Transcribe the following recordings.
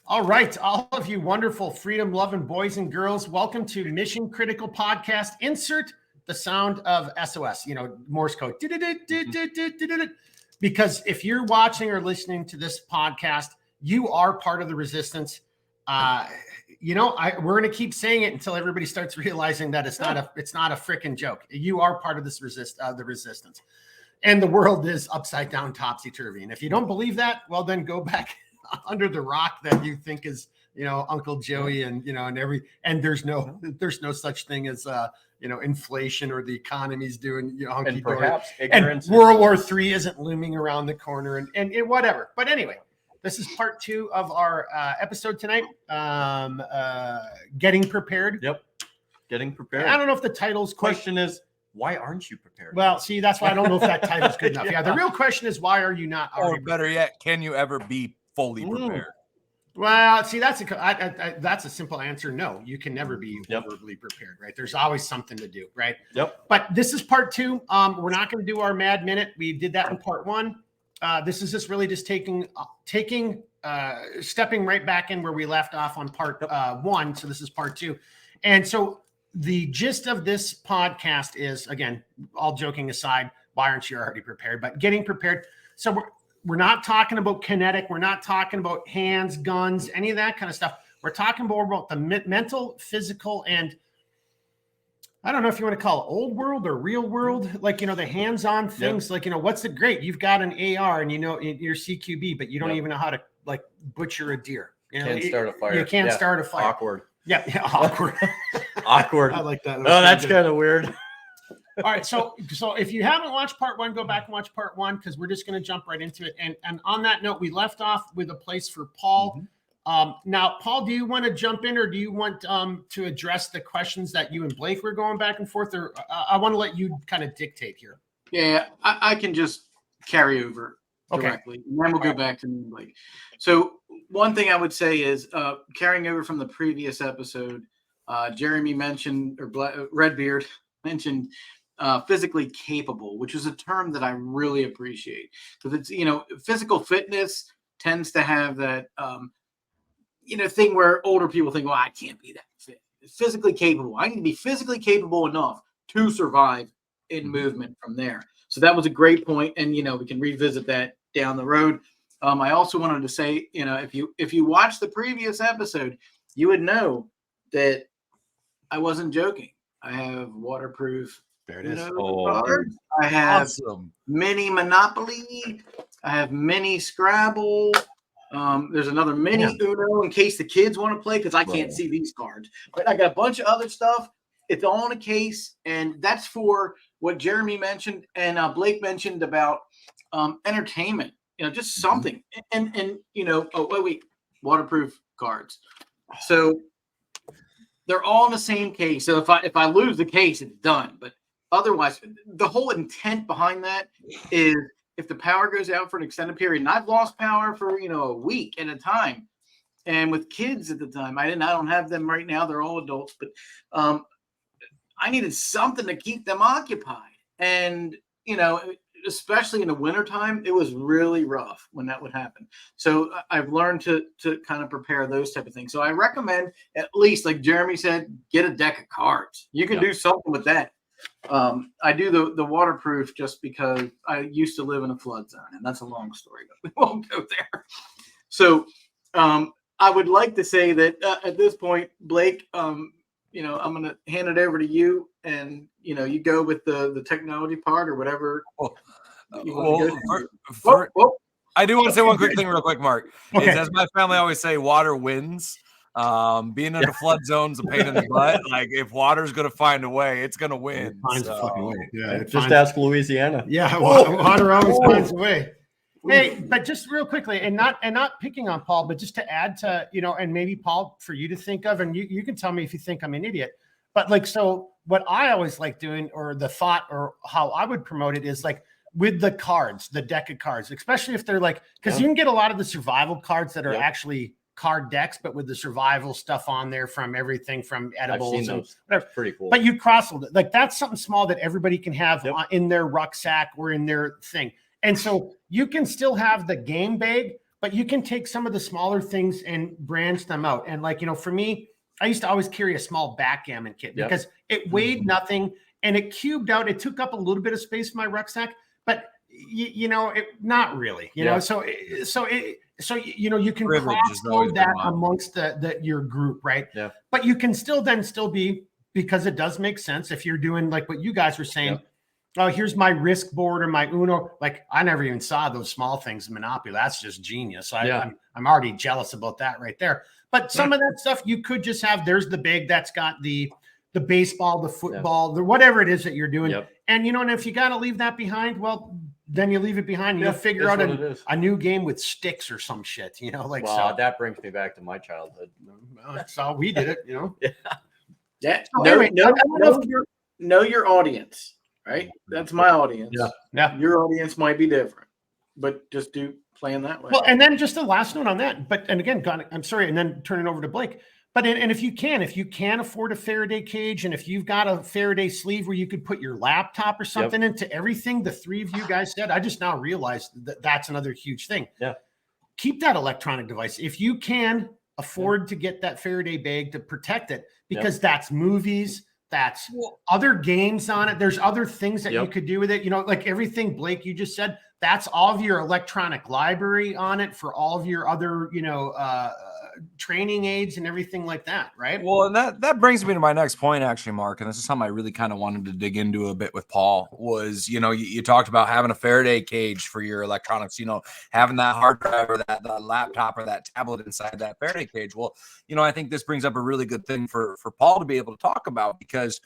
All right, all of you wonderful freedom-loving boys and girls, welcome to Mission Critical Podcast. Insert the sound of SOS, Morse code. Because if you're watching or listening to this podcast, you are part of the resistance. We're going to keep saying it until everybody starts realizing that it's not a freaking joke. You are part of this the resistance, and the world is upside down, topsy-turvy. And if you don't believe that, well, then go back under the rock that you think is, Uncle Joey and there's no such thing as, inflation or the economy's doing, hunky dory. And World War III isn't looming around the corner and whatever. But anyway, this is part 2 of our episode tonight. Getting prepared. Yep. Getting prepared. I don't know if the title's question is, why aren't you prepared? Well, see, that's why I don't know if that title's good enough. Yeah. The real question is, why are you not? Or better yet, can you ever be fully prepared? Well, see, that's a simple answer. No, you can never be overly prepared, right? There's always something to do, right? Yep. But this is part 2. We're not going to do our mad minute. We did that in part 1. This is just really just stepping right back in where we left off on part 1. So this is part 2. And so the gist of this podcast is, again, all joking aside, why aren't you already prepared? But getting prepared. So we're not talking about kinetic. We're not talking about hands, guns, any of that kind of stuff. We're talking more about the mental, physical, and I don't know if you want to call it old world or real world, like, the hands-on things, like, what's the great? You've got an AR and you're CQB, but you don't even know how to like butcher a deer. Can't start a fire. You can't start a fire. Awkward. Yeah, awkward. Awkward. I like that. That's kind of weird. All right, so if you haven't watched part 1, go back and watch part 1 because we're just going to jump right into it. And on that note, we left off with a place for Paul. Now, Paul, do you want to jump in, or do you want to address the questions that you and Blake were going back and forth? Or I want to let you kind of dictate here. Yeah, I can just carry over directly, and then we'll go back to me and Blake. So one thing I would say is carrying over from the previous episode, Jeremy mentioned, or Redbeard mentioned, physically capable, which is a term that I really appreciate, because it's, physical fitness tends to have that, thing where older people think, well, I can't be that fit. Physically capable. I need to be physically capable enough to survive in movement from there. So that was a great point, and we can revisit that down the road. I also wanted to say, if you watch the previous episode, you would know that I wasn't joking. I have waterproof. There it is. Cards. I have mini Monopoly. I have mini Scrabble. There's another mini Uno in case the kids want to play, because I can't see these cards. But I got a bunch of other stuff. It's all in a case, and that's for what Jeremy mentioned and Blake mentioned about entertainment. Just something. And waterproof cards. So they're all in the same case. So if I lose the case, it's done. But otherwise, the whole intent behind that is, if the power goes out for an extended period, and I've lost power for a week at a time, and with kids at the time, I don't have them right now. They're all adults, but I needed something to keep them occupied. And especially in the wintertime, it was really rough when that would happen. So I've learned to kind of prepare those type of things. So I recommend, at least, like Jeremy said, get a deck of cards. You can do something with that. I do the waterproof just because I used to live in a flood zone, and that's a long story, but we won't go there. So I would like to say that at this point, Blake, I'm going to hand it over to you, and you go with the technology part or whatever. I do want to say one quick thing real quick, Mark. Is, as my family always say, water wins. Being in a flood zone's a pain in the butt. Like, if water's going to find a way, it's going to win. It finds a fucking way. Yeah, just ask Louisiana. Yeah, water always finds a way. Hey, but just real quickly, and not picking on Paul, but just to add to, and maybe Paul, for you to think of, and you can tell me if you think I'm an idiot, but so what I always like doing, or the thought, or how I would promote it, is like with the cards, the deck of cards, especially if they're like, because you can get a lot of the survival cards that are actually card decks, but with the survival stuff on there, from everything from edibles and whatever. Pretty cool. But you cross-sold it. Like, that's something small that everybody can have in their rucksack or in their thing. And so you can still have the game bag, but you can take some of the smaller things and branch them out. And like, for me, I used to always carry a small backgammon kit because it weighed nothing and it cubed out. It took up a little bit of space in my rucksack, but not really, know, so you can cross-load that amongst your group, right? Yeah. But you can still be, because it does make sense if you're doing like what you guys were saying. Oh, here's my risk board or my Uno. Like, I never even saw those small things in Monopoly. That's just genius. I'm already jealous about that right there. But some of that stuff you could just have. There's the big that's got the baseball, the football, the whatever it is that you're doing. And and if you got to leave that behind, well, then you leave it behind. You'll figure out a new game with sticks or some shit. Wow, that brings me back to my childhood. That's how we did it. Yeah. So anyway, know your audience. Right, that's my audience. Yeah. Your audience might be different, but just plan that way. Well, and then just the last note on that. And again, I'm sorry, and then turn it over to Blake. But if you can afford a Faraday cage, and if you've got a Faraday sleeve where you could put your laptop or something into everything the three of you guys said, I just now realized that that's another huge thing. Yeah, keep that electronic device if you can afford to get that Faraday bag to protect it, because that's movies. That's other games on it. There's other things that you could do with it. Like everything, Blake, you just said, that's all of your electronic library on it for all of your other, training aids and everything like that. Right. Well, and that brings me to my next point, actually, Mark. And this is something I really kind of wanted to dig into a bit with Paul was, you talked about having a Faraday cage for your electronics, having that hard drive or that laptop or that tablet inside that Faraday cage. Well, I think this brings up a really good thing for Paul to be able to talk about, because,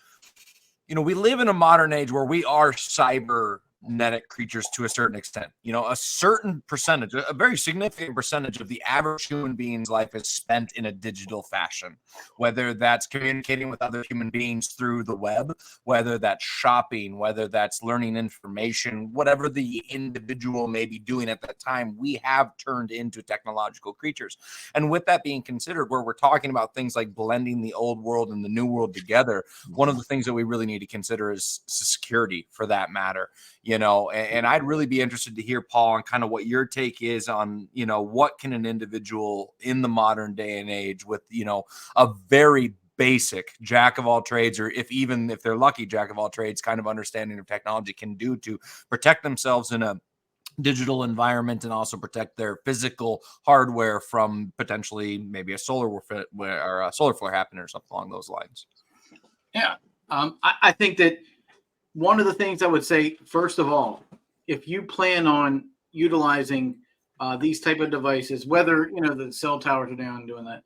we live in a modern age where we are cybernetic creatures to a certain extent. A certain percentage, a very significant percentage of the average human being's life is spent in a digital fashion, whether that's communicating with other human beings through the web, whether that's shopping, whether that's learning information, whatever the individual may be doing at that time, we have turned into technological creatures. And with that being considered, where we're talking about things like blending the old world and the new world together, one of the things that we really need to consider is security, for that matter. And I'd really be interested to hear, Paul, on kind of what your take is on, what can an individual in the modern day and age with, a very basic jack of all trades, or if they're lucky, jack of all trades kind of understanding of technology can do to protect themselves in a digital environment and also protect their physical hardware from potentially maybe a solar flare happening or something along those lines. Yeah. I think that one of the things I would say, first of all, if you plan on utilizing these type of devices, whether, the cell towers are down and doing that,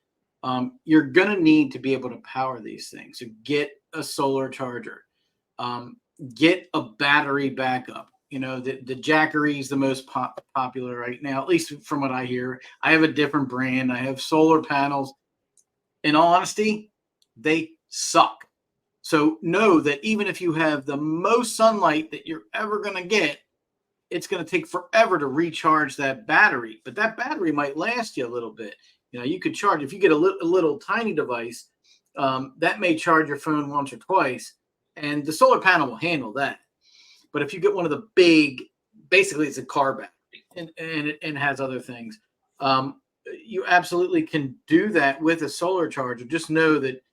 you're going to need to be able to power these things. So get a solar charger, get a battery backup. The Jackery is the most popular right now, at least from what I hear. I have a different brand. I have solar panels. In all honesty, they suck. So know that even if you have the most sunlight that you're ever going to get, it's going to take forever to recharge that battery. But that battery might last you a little bit. You could charge, if you get a little tiny device, that may charge your phone once or twice, and the solar panel will handle that. But if you get one of the big, basically it's a car battery and has other things, you absolutely can do that with a solar charger. Just know that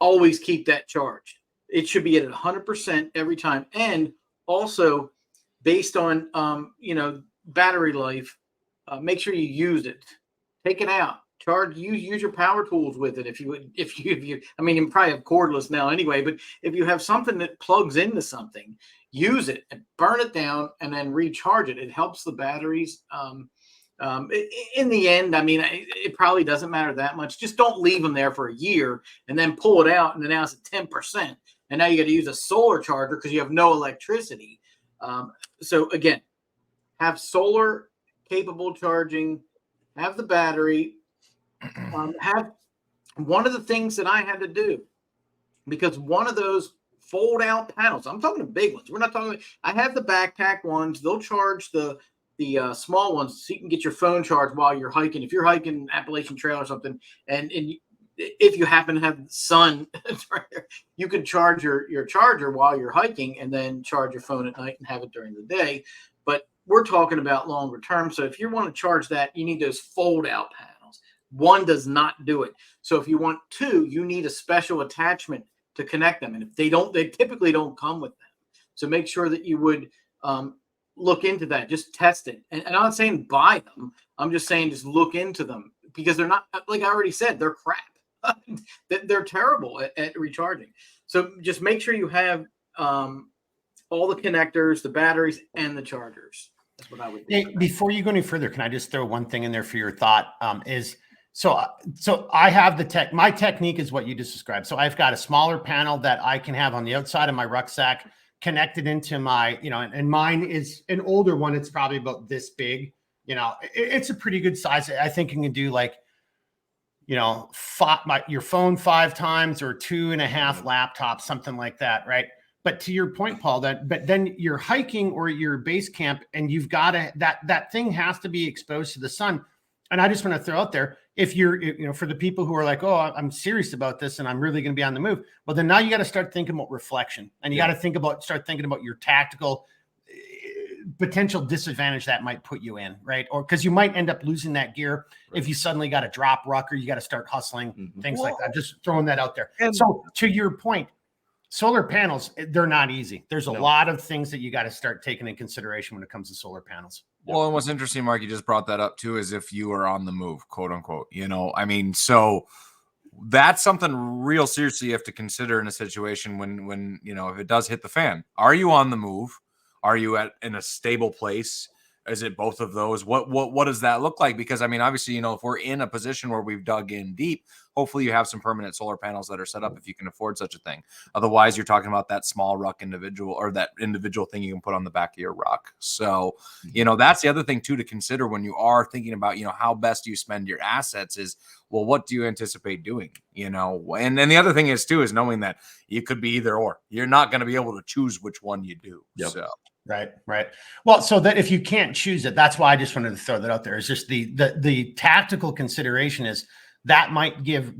always keep that charged. It should be at 100% every time. And also based on, battery life, make sure you use it. Take it out. Charge. Use your power tools with it. If you, I mean, you probably have cordless now anyway. But if you have something that plugs into something, use it and burn it down, and then recharge it. It helps the batteries. In the end, I mean, it probably doesn't matter that much. Just don't leave them there for a year and then pull it out, and then now it's at 10%. And now you got to use a solar charger because you have no electricity. So again, have solar capable charging. Have the battery. Have one of the things that I had to do, because one of those fold out panels, I'm talking the big ones. We're not talking, I have the backpack ones. They'll charge the small ones so you can get your phone charged while you're hiking. If you're hiking Appalachian Trail or something, and if you happen to have sun, you can charge your charger while you're hiking and then charge your phone at night and have it during the day. But we're talking about longer term. So if you want to charge that, you need those fold out panels. One does not do it. So if you want two, you need a special attachment to connect them. And if they don't, they typically don't come with them. So make sure that you would look into that. Just test it. And I'm not saying buy them. I'm just saying just look into them, because they're not, like I already said, they're crap. They're terrible at recharging. So just make sure you have all the connectors, the batteries, and the chargers. That's what I would do. Hey, before you go any further, can I just throw one thing in there for your thought? So I have my technique is what you just described. So I've got a smaller panel that I can have on the outside of my rucksack connected into my, and mine is an older one. It's probably about this big, it's a pretty good size. I think you can do like, your phone 5 times or 2.5 laptops, something like that. Right. But to your point, Paul, but then you're hiking or your base camp, and you've got to, that thing has to be exposed to the sun. And I just want to throw out there, if you're, for the people who are like, oh, I'm serious about this and I'm really going to be on the move. Well, then now you got to start thinking about reflection, and you got to start thinking about your tactical potential disadvantage that might put you in, right? Or because you might end up losing that gear if you suddenly got to drop ruck, or you got to start hustling, things like that. Just throwing that out there. And so to your point, solar panels, they're not easy. There's a lot of things that you got to start taking in consideration when it comes to solar panels. Well, and what's interesting, Mark, you just brought that up too, is if you are on the move, quote unquote, so that's something real seriously you have to consider in a situation when, if it does hit the fan. Are you on the move? Are you in a stable place? Is it both of those? What does that look like? Because obviously, if we're in a position where we've dug in deep, hopefully you have some permanent solar panels that are set up if you can afford such a thing. Otherwise, you're talking about that small ruck individual, or that individual thing you can put on the back of your ruck. So, that's the other thing too to consider when you are thinking about, how best you spend your assets is, well, what do you anticipate doing? And then the other thing is too, is knowing that you could be either or. You're not going to be able to choose which one you do. Yep. So. Right. Well, so that if you can't choose it, that's why I just wanted to throw that out there. It's just the tactical consideration is that might give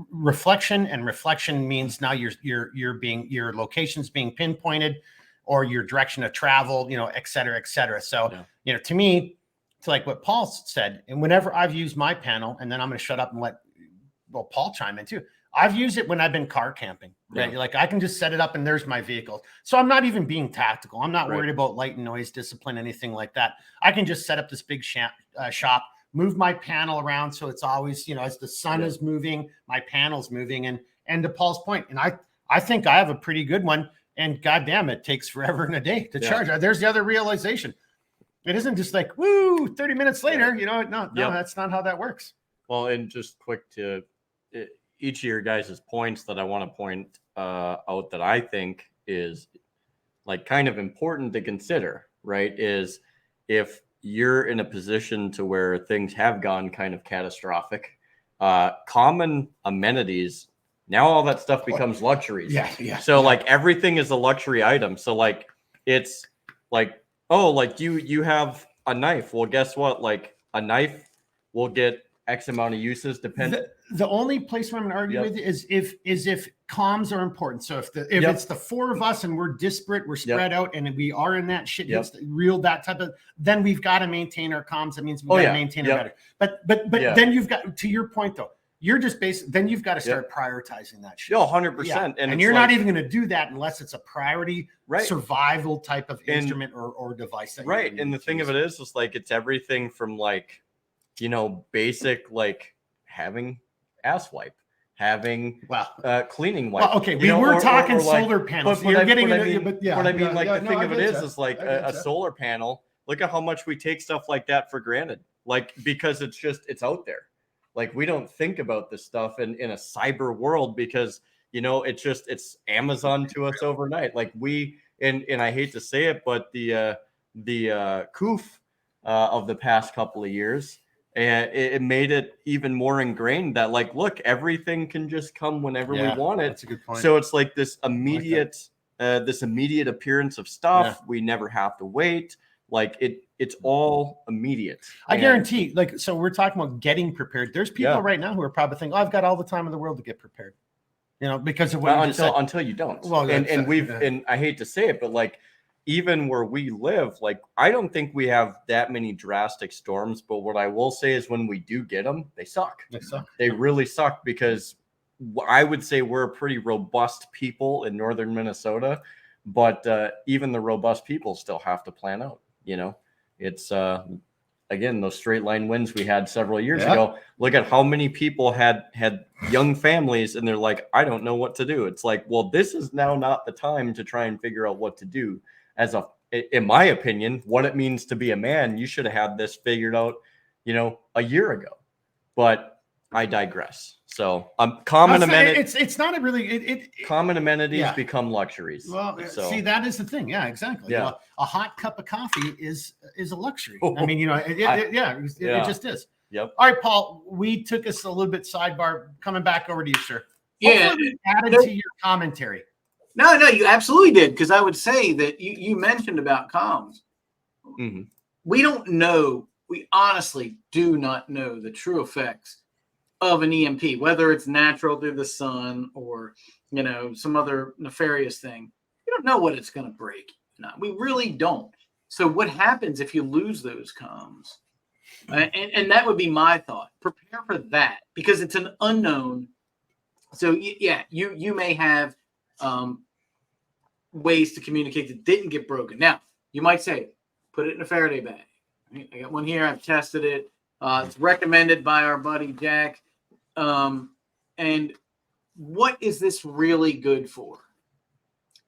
reflection, and reflection means now your location's being pinpointed, or your direction of travel, et cetera, et cetera. So, to me, it's like what Paul said, and whenever I've used my panel, and then I'm going to shut up and let Paul chime in too. I've used it when I've been car camping, right? Like I can just set it up and there's my vehicle. So I'm not even being tactical. I'm not worried about light and noise discipline, anything like that. I can just set up this big shop, move my panel around. So it's always, as the sun is moving, my panel's moving. And to Paul's point, and I think I have a pretty good one, and goddamn, it takes forever and a day to charge. There's the other realization. It isn't just like, 30 minutes later, no, that's not how that works. Well, and just quick to each of your guys' points that I want to point out that I think is like kind of important to consider, right? Is if you're in a position to where things have gone kind of catastrophic, common amenities, now all that stuff becomes luxuries. Yeah. So like everything is a luxury item. So like it's like, oh, like you have a knife. Well, guess what? Like a knife will get X amount of uses depending. The only place where I'm going to argue with you is if comms are important. So if it's the 4 of us and we're disparate, we're spread out, and we are in that shit, that type of, then we've got to maintain our comms. That means we got to maintain it better. But then you've got, to your point though, you're just then you've got to start prioritizing that shit. 100%. And you're not even going to do that unless it's a priority survival type of instrument or device. That and the thing of it is like, it's everything from like, basic, like having ass wipe, having cleaning wipe. Well, okay, we were talking solar like, panels. But You're getting what I mean, the thing of it is like a solar panel. Look at how much we take stuff like that for granted, like because it's out there. Like we don't think about this stuff in a cyber world because it's Amazon to us overnight. Like and I hate to say it, but the COOF of the past couple of years. And it made it even more ingrained that like, look, everything can just come whenever we want it. That's a good point. So it's like this immediate appearance of stuff. Yeah. We never have to wait. Like it's all immediate. I guarantee, like, so we're talking about getting prepared. There's people right now who are probably thinking, I've got all the time in the world to get prepared. Because of what until you don't. Well, and I hate to say it, but like even where we live, like I don't think we have that many drastic storms, but what I will say is when we do get them, they suck. They really suck, because I would say we're a pretty robust people in northern Minnesota, but even the robust people still have to plan out. It's again, those straight line winds we had several years ago. Look at how many people had young families, and they're like, I don't know what to do. It's like, well, this is now not the time to try and figure out what to do. In my opinion, what it means to be a man, you should have had this figured out, a year ago. But I digress. So common amenities. It's not a really common amenities become luxuries. Well, see, that is the thing. Yeah, exactly. Yeah. A hot cup of coffee is a luxury. I mean, it just is. Yep. All right, Paul. We took us a little bit sidebar. Coming back over to you, sir. Yeah. Hopefully we added to your commentary. No, you absolutely did, because I would say that you mentioned about comms. Mm-hmm. We don't know. We honestly do not know the true effects of an EMP, whether it's natural through the sun or some other nefarious thing. We don't know what it's going to break. We really don't. So what happens if you lose those comms? And that would be my thought. Prepare for that, because it's an unknown. So you may have ways to communicate that didn't get broken. Now, you might say, put it in a Faraday bag. I got one here. I've tested it. It's recommended by our buddy Jack. And what is this really good for?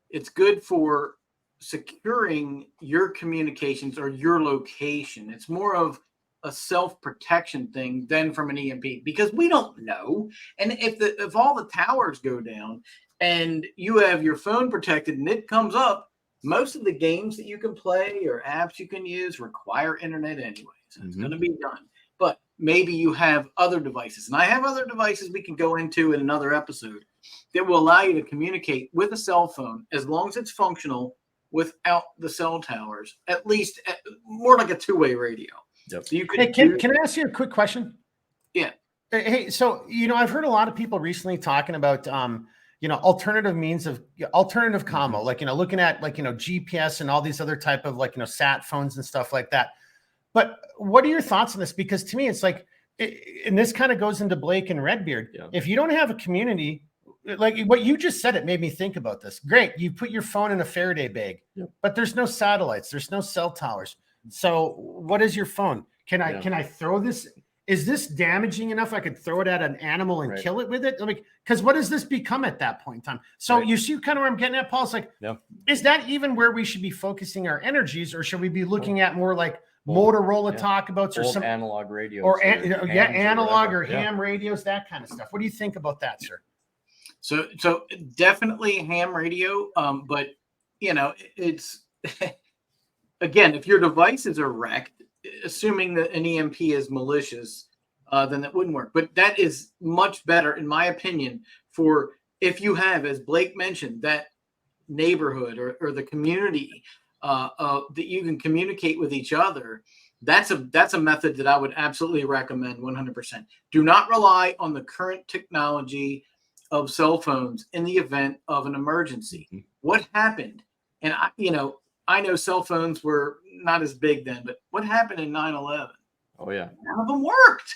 It's good for securing your communications or your location. It's more of a self-protection thing than from an EMP, because we don't know. And if all the towers go down and you have your phone protected and it comes up, most of the games that you can play or apps you can use require internet anyway. So it's going to be done. But maybe you have other devices, and I have other devices we can go into in another episode that will allow you to communicate with a cell phone as long as it's functional without the cell towers, at least more like a two-way radio. Yep. So you could can I ask you a quick question? Yeah. Hey, so, I've heard a lot of people recently talking about, alternative means of alternative commo, like, looking at GPS and all these other type of sat phones and stuff like that. But what are your thoughts on this? Because to me, it's like, and this kind of goes into Blake and Redbeard. Yeah. If you don't have a community, like what you just said, it made me think about this. Great. You put your phone in a Faraday bag, but there's no satellites. There's no cell towers. So what is your phone? Can I throw this? Is this damaging enough? I could throw it at an animal and kill it with it. Because what does this become at that point in time? So you see kind of where I'm getting at, Paul. It's like, is that even where we should be focusing our energies, or should we be looking at more like Motorola talkabouts or some analog radios, or analog or ham radios, that kind of stuff? What do you think about that, sir? So definitely ham radio. But it's again, if your devices are wrecked, assuming that an EMP is malicious, then that wouldn't work. But that is much better, in my opinion, for if you have, as Blake mentioned, that neighborhood or the community that you can communicate with each other. That's a method that I would absolutely recommend 100%. Do not rely on the current technology of cell phones in the event of an emergency. Mm-hmm. What happened? And I know cell phones were not as big then, but what happened in 9/11? Oh yeah. None of them worked.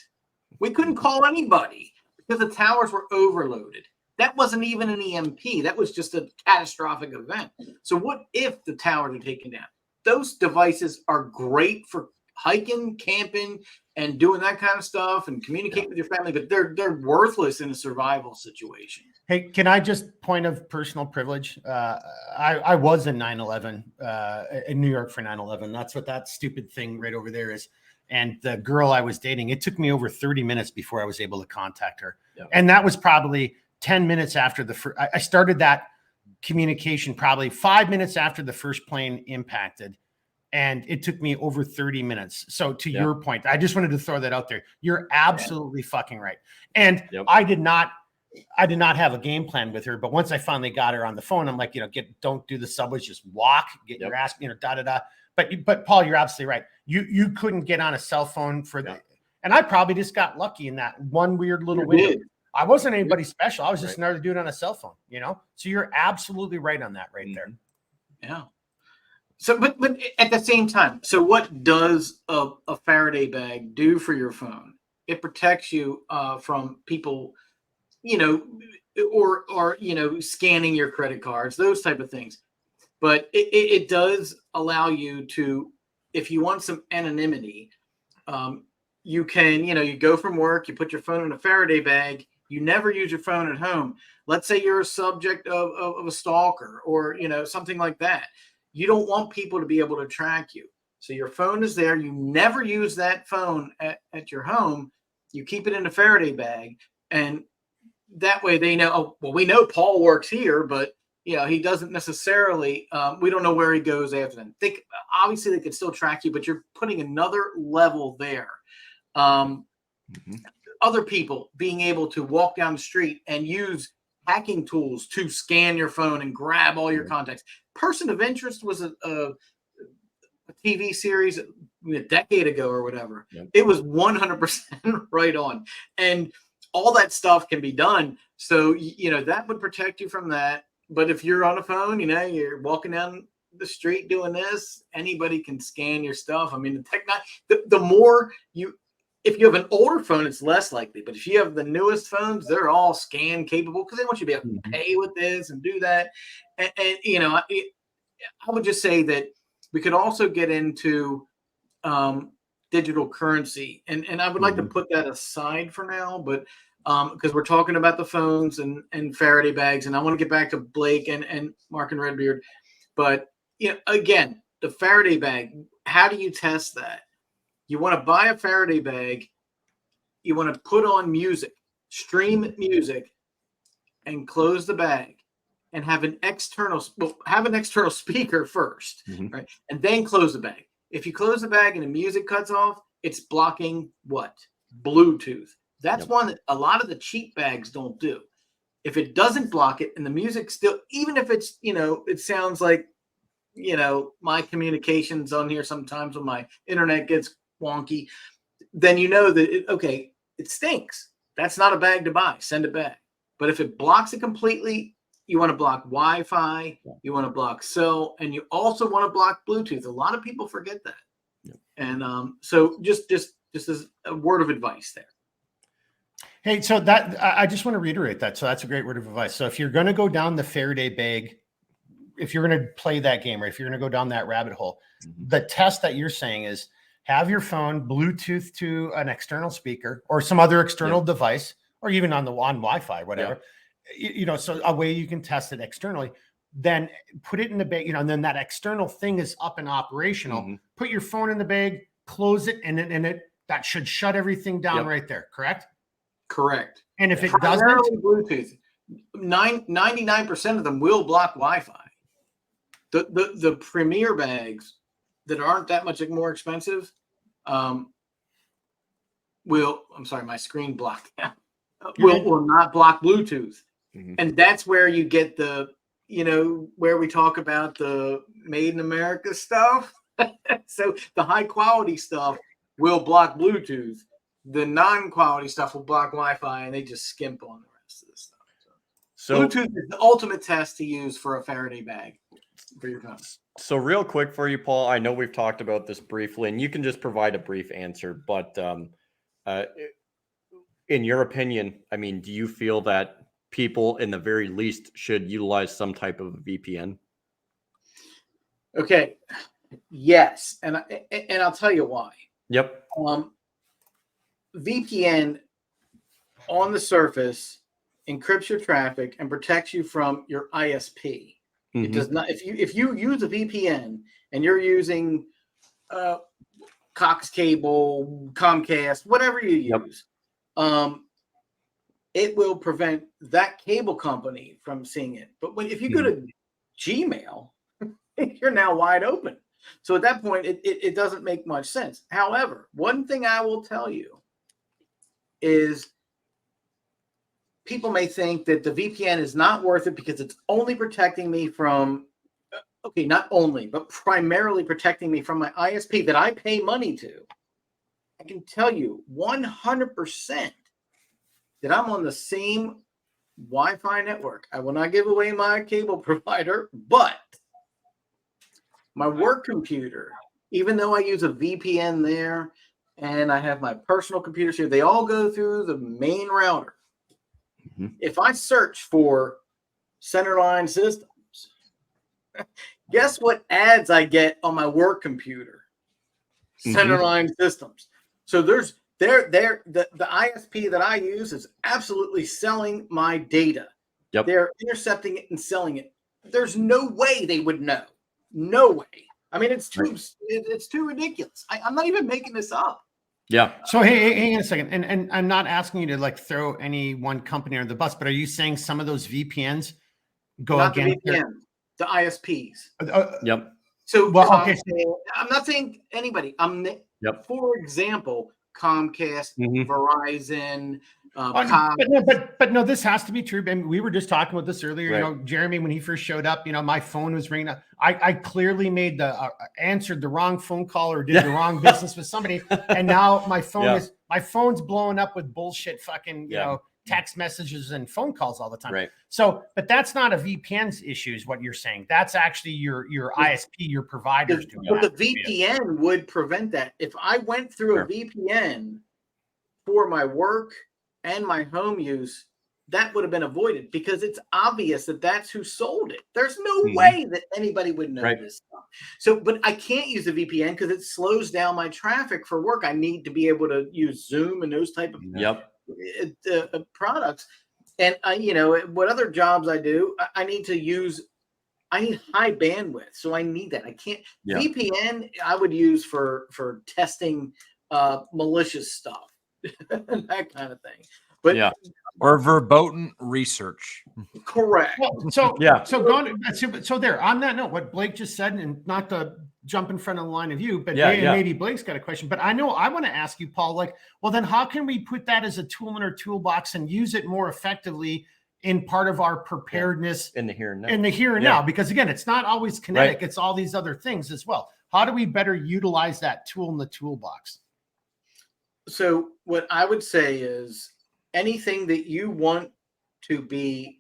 We couldn't call anybody because the towers were overloaded. That wasn't even an EMP. That was just a catastrophic event. So what if the towers are taken down? Those devices are great for hiking, camping, and doing that kind of stuff and communicating with your family, but they're worthless in a survival situation. Hey, can I just point of personal privilege? I was in 9/11 in New York for 9/11. That's what that stupid thing right over there is. And the girl I was dating, it took me over 30 minutes before I was able to contact her. Yep. And that was probably 10 minutes after I started that communication, probably 5 minutes after the first plane impacted. And it took me over 30 minutes. So to your point, I just wanted to throw that out there. You're absolutely fucking right. And I did not have a game plan with her, but once I finally got her on the phone, I'm like, don't do the subways, just walk, get your ass, da. But Paul, you're absolutely right. You couldn't get on a cell phone for that. And I probably just got lucky in that one weird little window. I wasn't anybody special. I was just another dude on a cell phone, So you're absolutely right on that right there. Yeah. So, but at the same time, so what does a Faraday bag do for your phone? It protects you from people, or scanning your credit cards, those type of things. But it does allow you to, if you want some anonymity, you can, you go from work, you put your phone in a Faraday bag, you never use your phone at home. Let's say you're a subject of a stalker or, something like that. You don't want people to be able to track you. So your phone is there. You never use that phone at your home. You keep it in a Faraday bag. And that way they know, oh, well, we know Paul works here, but he doesn't necessarily, we don't know where he goes after them. Obviously they could still track you, but you're putting another level there. Other people being able to walk down the street and use hacking tools to scan your phone and grab all your contacts. Person of Interest was a TV series a decade ago or whatever. Yep. It was 100% right on. And all that stuff can be done. So, that would protect you from that. But if you're on a phone, you're walking down the street doing this, anybody can scan your stuff. I mean, the more if you have an older phone, it's less likely. But if you have the newest phones, they're all scan capable because they want you to be able to pay with this and do that. And I would just say that we could also get into digital currency. And I would like to put that aside for now, but because we're talking about the phones and Faraday bags. And I want to get back to Blake and Mark and Redbeard. But, again, the Faraday bag, how do you test that? You want to buy a Faraday bag, you want to put on music, stream music, and close the bag, and have an external speaker first, right? And then close the bag. If you close the bag and the music cuts off, it's blocking what? Bluetooth. That's one that a lot of the cheap bags don't do. If it doesn't block it and the music still, even if it's, it sounds like, my communications on here sometimes when my internet gets wonky, then that it stinks. That's not a bag to buy. Send it back. But if it blocks it completely, you want to block Wi-Fi, you want to block cell, and you also want to block Bluetooth. A lot of people forget that. And so just as a word of advice there. Hey, so that I just want to reiterate that. So that's a great word of advice. So if you're going to go down the Faraday bag, if you're going to play that game, or if you're going to go down that rabbit hole, the test that you're saying is have your phone Bluetooth to an external speaker or some other external device, or even on Wi-Fi, whatever, so a way you can test it externally, then put it in the bag, and then that external thing is up and operational. Put your phone in the bag, close it, and that should shut everything down right there. Correct. And if it doesn't, Bluetooth, 99% of them will block Wi-Fi. The premier bags that aren't that much more expensive my screen blocked now. Will not block Bluetooth. And that's where you get the, where we talk about the made in America stuff. So the high quality stuff will block Bluetooth. The non-quality stuff will block Wi-Fi, and they just skimp on the rest of the stuff. So Bluetooth is the ultimate test to use for a Faraday bag for your phone. So real quick for you, Paul, I know we've talked about this briefly, and you can just provide a brief answer, but in your opinion, I mean, do you feel that people in the very least should utilize some type of VPN? Okay. Yes. And I'll tell you why. Yep. VPN on the surface encrypts your traffic and protects you from your ISP. It does not. If you use a VPN and you're using Cox Cable, Comcast, whatever you use, it will prevent that cable company from seeing it. But if you go to Gmail, you're now wide open. So at that point, it doesn't make much sense. However, one thing I will tell you is people may think that the VPN is not worth it because it's only protecting me from, not only, but primarily protecting me from my ISP that I pay money to. I can tell you 100% that I'm on the same Wi-Fi network. I will not give away my cable provider, but My work computer, even though I use a VPN there and I have my personal computers here, they all go through the main router. Mm-hmm. If I search for Centerline Systems, guess what ads I get on my work computer? Centerline Systems. So the ISP that I use is absolutely selling my data. Yep. They're intercepting it and selling it. There's no way they would know. No way. I mean, it's too ridiculous. I'm not even making this up. Yeah. So hey, hang on a second. And I'm not asking you to like throw any one company under the bus, but are you saying some of those VPNs go not against the VPN, the ISPs? Yep. So okay. I'm not saying anybody. For example, Comcast, Verizon, but no, this has to be true. And we were just talking about this earlier. Right. You know, Jeremy, when he first showed up, you know, my phone was ringing up. I clearly made answered the wrong phone call or did the wrong business with somebody, and now my phone's blowing up with bullshit, fucking you know, text messages and phone calls all the time. Right. So, but that's not a VPN's issue, is what you're saying. That's actually your ISP, your providers doing that. But the VPN would prevent that. If I went through a VPN for my work and my home use, that would have been avoided because it's obvious that that's who sold it. There's no way that anybody would know this stuff. So, but I can't use a VPN because it slows down my traffic for work. I need to be able to use Zoom and those type of products. And you know, what other jobs I do, I need high bandwidth. So I need that. I can't VPN I would use for testing malicious stuff, that kind of thing. But or verboten research. Correct. So there, on that note, what Blake just said, and not to jump in front of the line of you, but maybe Blake's got a question, but I know I want to ask you, Paul, like, well, then how can we put that as a tool in our toolbox and use it more effectively in part of our preparedness in the here and now? In the here and now, because again, it's not always kinetic, it's all these other things as well. How do we better utilize that tool in the toolbox? So what I would say is anything that you want to be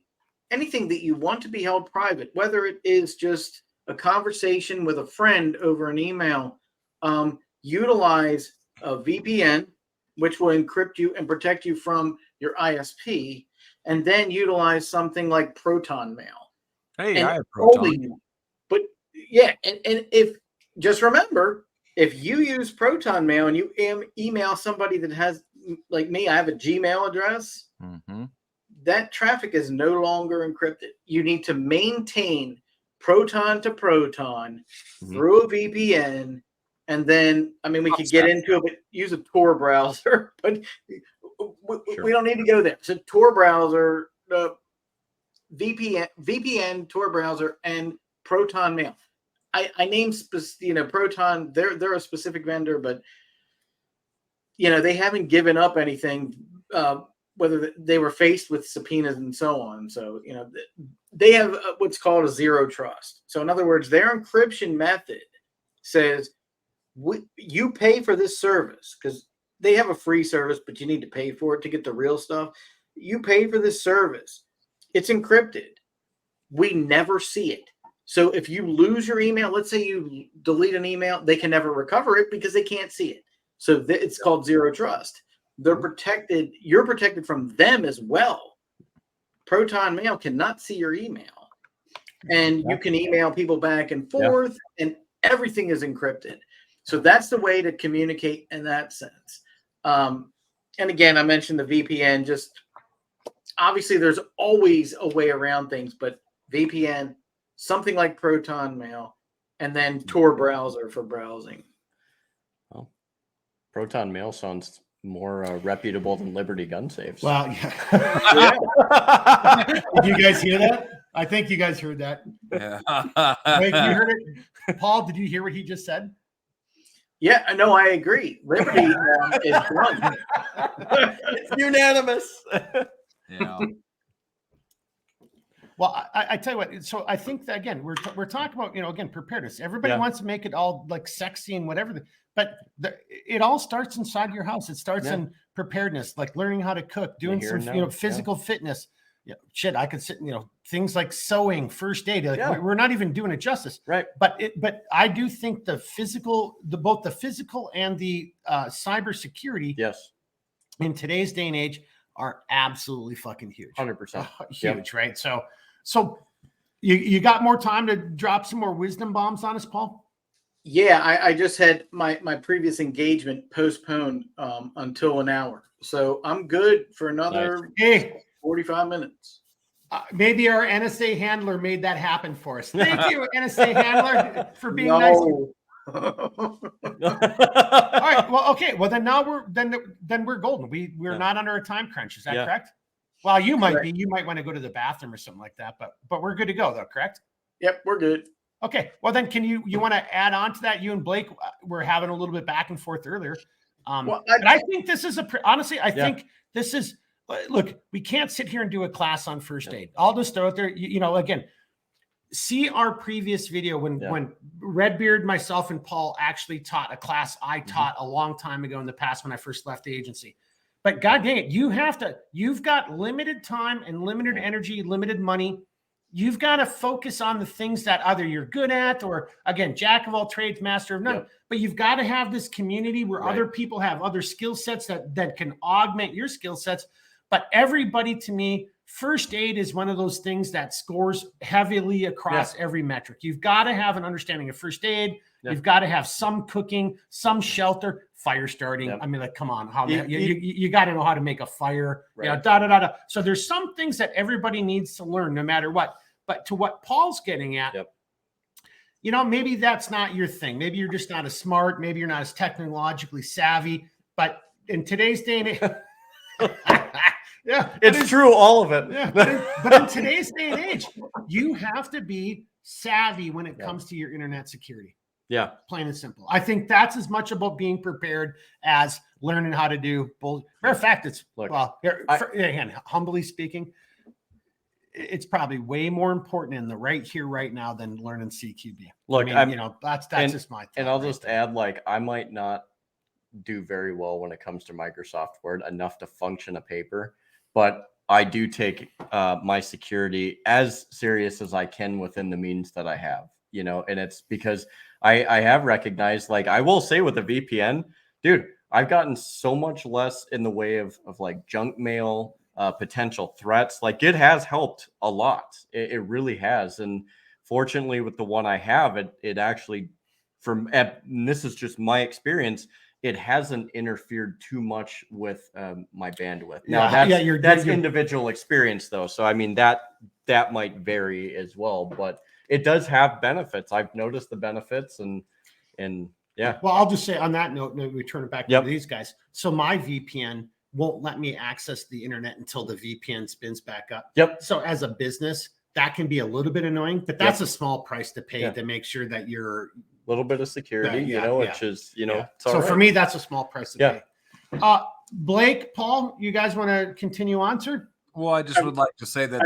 held private, whether it is just a conversation with a friend over an email, utilize a VPN, which will encrypt you and protect you from your ISP, and then utilize something like Proton Mail. Hey, I have Proton. But yeah, and if just remember, if you use Proton Mail and you email somebody that has, like me, I have a Gmail address, that traffic is no longer encrypted. You need to maintain Proton to Proton through a VPN. And then, I mean, we could get into it, but use a Tor browser, but we don't need to go there. So Tor browser, VPN, Tor browser, and Proton Mail. I named, Proton, they're a specific vendor, but, they haven't given up anything, whether they were faced with subpoenas and so on. So, they have what's called a zero trust. So in other words, their encryption method says, you pay for this service, because they have a free service, but you need to pay for it to get the real stuff. You pay for this service. It's encrypted. We never see it. So if you lose your email, let's say you delete an email, they can never recover it because they can't see it. So it's called zero trust. They're protected. You're protected from them as well. Proton Mail cannot see your email. And you can email people back and forth, and everything is encrypted. So that's the way to communicate in that sense. And again, I mentioned the VPN. Just obviously, there's always a way around things, but VPN, something like Proton Mail, and then Tor browser for browsing. Well, Proton Mail sounds more reputable than Liberty gun safes. Well, Did you guys hear that? I think you guys heard that. Yeah. Wait, you heard it? Paul, did you hear what he just said? Yeah, no, I agree. Liberty is done. It's unanimous. Yeah. Well, I tell you what. So I think that again, we're talking about again preparedness. Everybody wants to make it all like sexy and whatever, but it all starts inside your house. It starts in preparedness, like learning how to cook, doing some physical fitness. Yeah, shit, I could sit, things like sewing, first aid. Like we're not even doing it justice. Right. But I do think both the physical and the cyber security Yes. in today's day and age are absolutely fucking huge. 100%. Huge, right? So you got more time to drop some more wisdom bombs on us, Paul? Yeah, I just had my previous engagement postponed until an hour. So I'm good for another 45 minutes. Maybe our NSA handler made that happen for us. Thank you, NSA handler, for being nice. All right. Well, okay. Well, then now we're golden. We're not under a time crunch. Is that correct? Well, you might be. You might want to go to the bathroom or something like that. But we're good to go, though. Correct? Yep, we're good. Okay. Well, then you want to add on to that? You and Blake were having a little bit back and forth earlier. But I think this is honestly, I think this is. Look, we can't sit here and do a class on first aid. I'll just throw it there. Again, see our previous video when Redbeard, myself, and Paul actually taught a class I taught a long time ago in the past when I first left the agency. But God dang it, you've got limited time and limited energy, limited money. You've got to focus on the things that either you're good at or, again, jack of all trades, master of none. But you've got to have this community where other people have other skill sets that can augment your skill sets. But everybody, to me, first aid is one of those things that scores heavily across every metric. You've got to have an understanding of first aid. You've got to have some cooking, some shelter, fire starting. I mean, like, come on, you got to know how to make a fire. So there's some things that everybody needs to learn, no matter what. But to what Paul's getting at, maybe that's not your thing. Maybe you're just not as smart. Maybe you're not as technologically savvy. But in today's day and age. It's true, all of it. But in today's day and age, you have to be savvy when it comes to your internet security. Yeah, plain and simple. I think that's as much about being prepared as learning how to do both. Matter of fact, humbly speaking, it's probably way more important in the right here, right now than learning CQB. Look, that's just my thought. And I'll just add, like, I might not do very well when it comes to Microsoft Word, enough to function a paper, but I do take my security as serious as I can within the means that I have, and it's because I have recognized, like, I will say with a VPN, dude, I've gotten so much less in the way of like junk mail, potential threats. Like, it has helped a lot. It really has. And fortunately with the one I have, it actually, and this is just my experience, it hasn't interfered too much with my bandwidth. Now that's individual experience though. So I mean that might vary as well, but it does have benefits. I've noticed the benefits and yeah. Well, I'll just say on that note, maybe we turn it back to these guys. So my VPN won't let me access the internet until the VPN spins back up. Yep. So as a business, that can be a little bit annoying, but that's a small price to pay to make sure that you're little bit of security, which is, so for me, that's a small price to pay. Blake, Paul, you guys want to continue on, sir? Well, I just would like to say that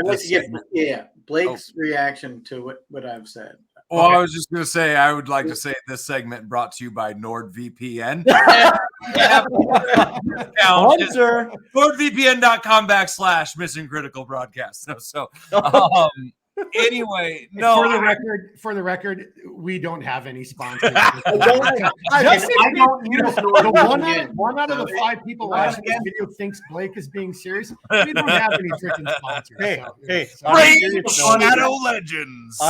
Blake's reaction to what I've said. Well, I was just going to say, I would like to say this segment brought to you by NordVPN. NordVPN.com/Mission Critical Broadcast. So anyway, no. For the record, we don't have any sponsors. One out of the 5 people watching this video thinks Blake is being serious. We don't have any freaking sponsors. Raid Shadow Legends.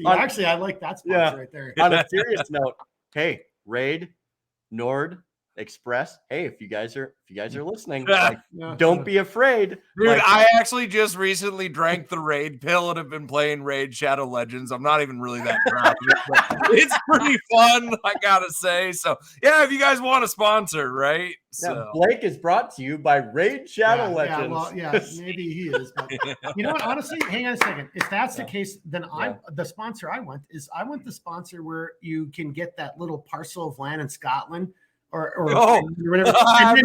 Actually, I like that sponsor right there. On a serious note, hey, Raid, Nord, Express. Hey, if you guys are listening, don't be afraid. Dude, I actually just recently drank the Raid pill and have been playing Raid Shadow Legends. I'm not even really that proud of it, but it's pretty fun, I gotta say. So yeah, if you guys want to sponsor, right? So Blake is brought to you by Raid Shadow Legends. Maybe he is. But you know what? Honestly, hang on a second. If that's the case, then the sponsor I want the sponsor where you can get that little parcel of land in Scotland. Or whatever. That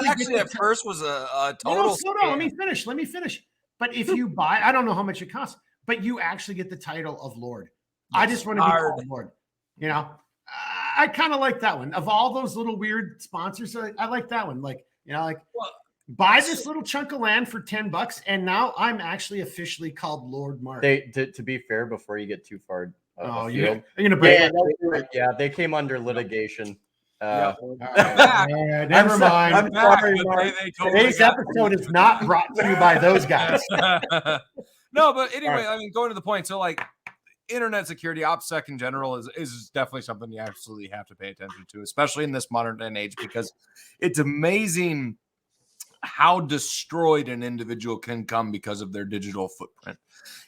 actually at first was a total. No, let me finish. But if you buy, I don't know how much it costs, but you actually get the title of Lord. I just want to be called Lord. I kind of like that one. Of all those little weird sponsors, I like that one. Like You know, like buy this little chunk of land for $10, and now I'm actually officially called Lord Mark. To be fair, before you get too far, you're gonna break. They came under litigation. Never mind. I'm sorry, Mark. Today's episode is not brought to you by those guys. No, but anyway, I mean, going to the point. So, like, internet security, OPSEC in general is definitely something you absolutely have to pay attention to, especially in this modern day and age, because it's amazing how destroyed an individual can come because of their digital footprint.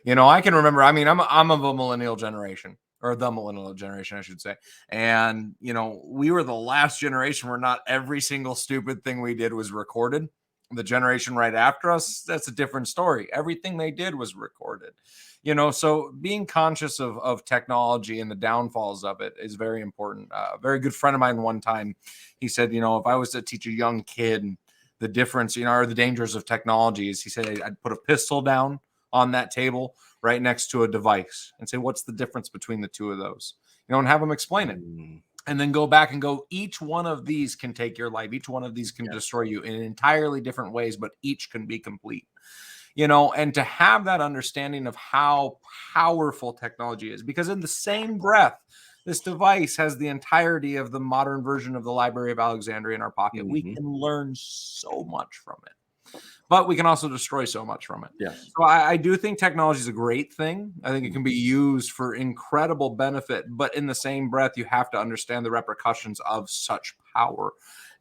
You know, I can remember, I mean, I'm of a millennial generation, or the millennial generation, I should say. And, you know, we were the last generation where not every single stupid thing we did was recorded. The generation right after us, that's a different story. Everything they did was recorded. You know, so being conscious of technology and the downfalls of it is very important. A very good friend of mine one time, he said, you know, if I was to teach a young kid the difference, you know, or the dangers of technologies, he said, I'd put a pistol down on that table right next to a device and say, what's the difference between the two of those? You know, and have them explain it. And then go back and go, each one of these can take your life. Each one of these can destroy you in entirely different ways, but each can be complete. You know, and to have that understanding of how powerful technology is, because in the same breath, this device has the entirety of the modern version of the Library of Alexandria in our pocket. We can learn so much from it, but we can also destroy so much from it. Yes. So I do think technology is a great thing. I think it can be used for incredible benefit, but in the same breath, you have to understand the repercussions of such power.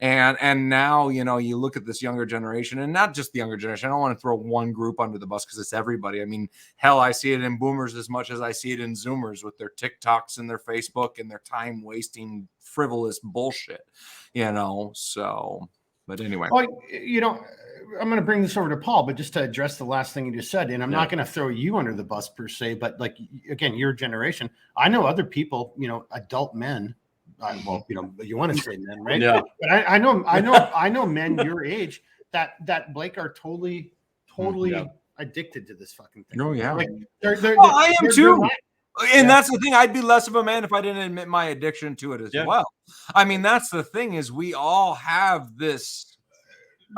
And now, you know, you look at this younger generation, and not just the younger generation. I don't want to throw one group under the bus because it's everybody. I mean, hell, I see it in boomers as much as I see it in Zoomers with their TikToks and their Facebook and their time wasting frivolous bullshit, you know? So, but anyway. Well, you know, I'm going to bring this over to Paul, but just to address the last thing you just said, and I'm not going to throw you under the bus per se, but like, again, your generation, I know other people, you know, adult men, well, you know, you want to say men, right? Yeah. But I know men your age that Blake are totally addicted to this fucking thing. Oh yeah. Like, I am too. And that's the thing. I'd be less of a man if I didn't admit my addiction to it as well. I mean, that's the thing, is we all have this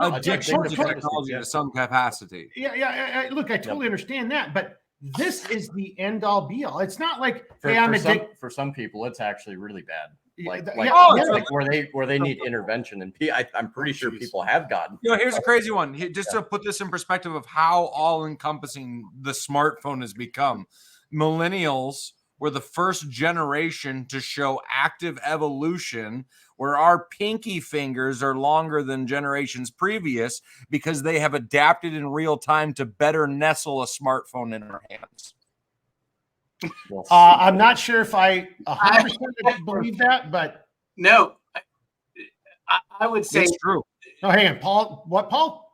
addiction to technology to some capacity. Yeah. Look, I totally understand that, but this is the end all be all. It's not like for some people, it's actually really bad. Like where they need intervention, and I'm pretty sure people have gotten. You know, here's a crazy one. Just to put this in perspective of how all-encompassing the smartphone has become. Millennials were the first generation to show active evolution, where our pinky fingers are longer than generations previous because they have adapted in real time to better nestle a smartphone in our hands. I'm not sure if I 100% believe that, but no, I would say it's true. No, hang on, Paul. What, Paul?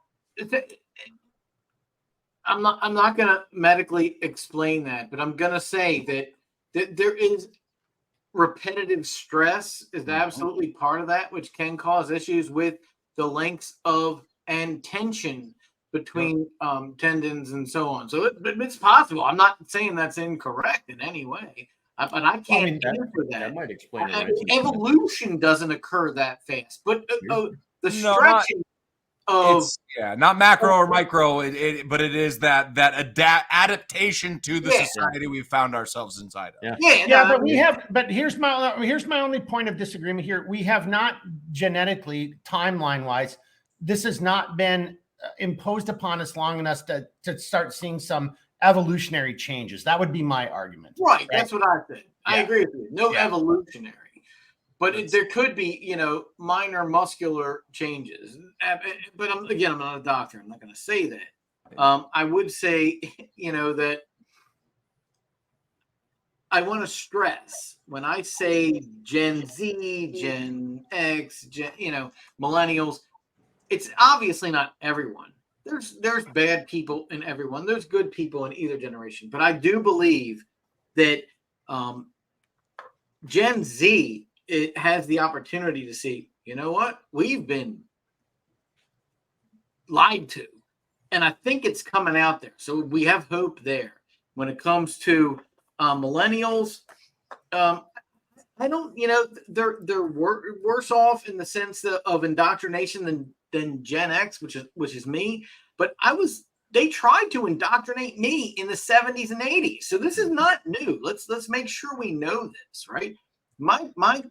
I'm not going to medically explain that, but I'm going to say that there is repetitive stress is absolutely part of that, which can cause issues with the lengths of and tension between tendons and so on. So it's possible. I'm not saying that's incorrect in any way, but I can't answer that. That might explain it. Evolution doesn't occur that fast, but the stretching not macro or micro, but it is that adaptation to the society we found ourselves inside of. But here's my only point of disagreement here. We have not genetically, timeline wise, this has not been imposed upon us long enough to start seeing some evolutionary changes. That would be my argument. Right. That's what I think. I agree with you. No evolutionary. But there could be, minor muscular changes. But I'm not a doctor. I'm not going to say that. I would say, that I want to stress when I say Gen Z, Gen X, millennials, it's obviously not everyone. There's bad people in everyone. There's good people in either generation. But I do believe that Gen Z, it has the opportunity to see, you know what? We've been lied to. And I think it's coming out there. So we have hope there. When it comes to millennials, I don't, they're worse off in the sense of indoctrination than Gen X, which is me. But they tried to indoctrinate me in the 70s and 80s. So this is not new. Let's make sure we know this, right? My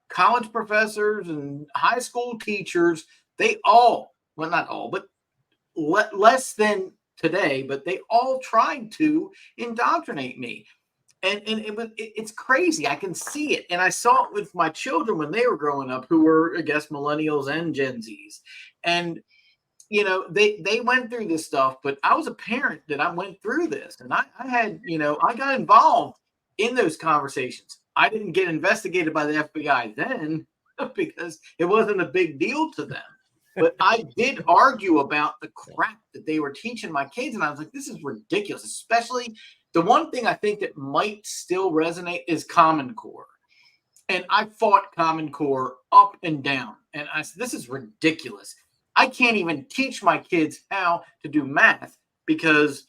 college professors and high school teachers, they all, well, not all, but less than today, but they all tried to indoctrinate me. And it's crazy. I can see it. And I saw it with my children when they were growing up, who were, I guess, millennials and Gen Zs. And, they went through this stuff, but I was a parent that I went through this. And I had, I got involved in those conversations. I didn't get investigated by the FBI then because it wasn't a big deal to them. But I did argue about the crap that they were teaching my kids. And I was like, this is ridiculous, especially the one thing I think that might still resonate is Common Core. And I fought Common Core up and down. And I said, this is ridiculous. I can't even teach my kids how to do math because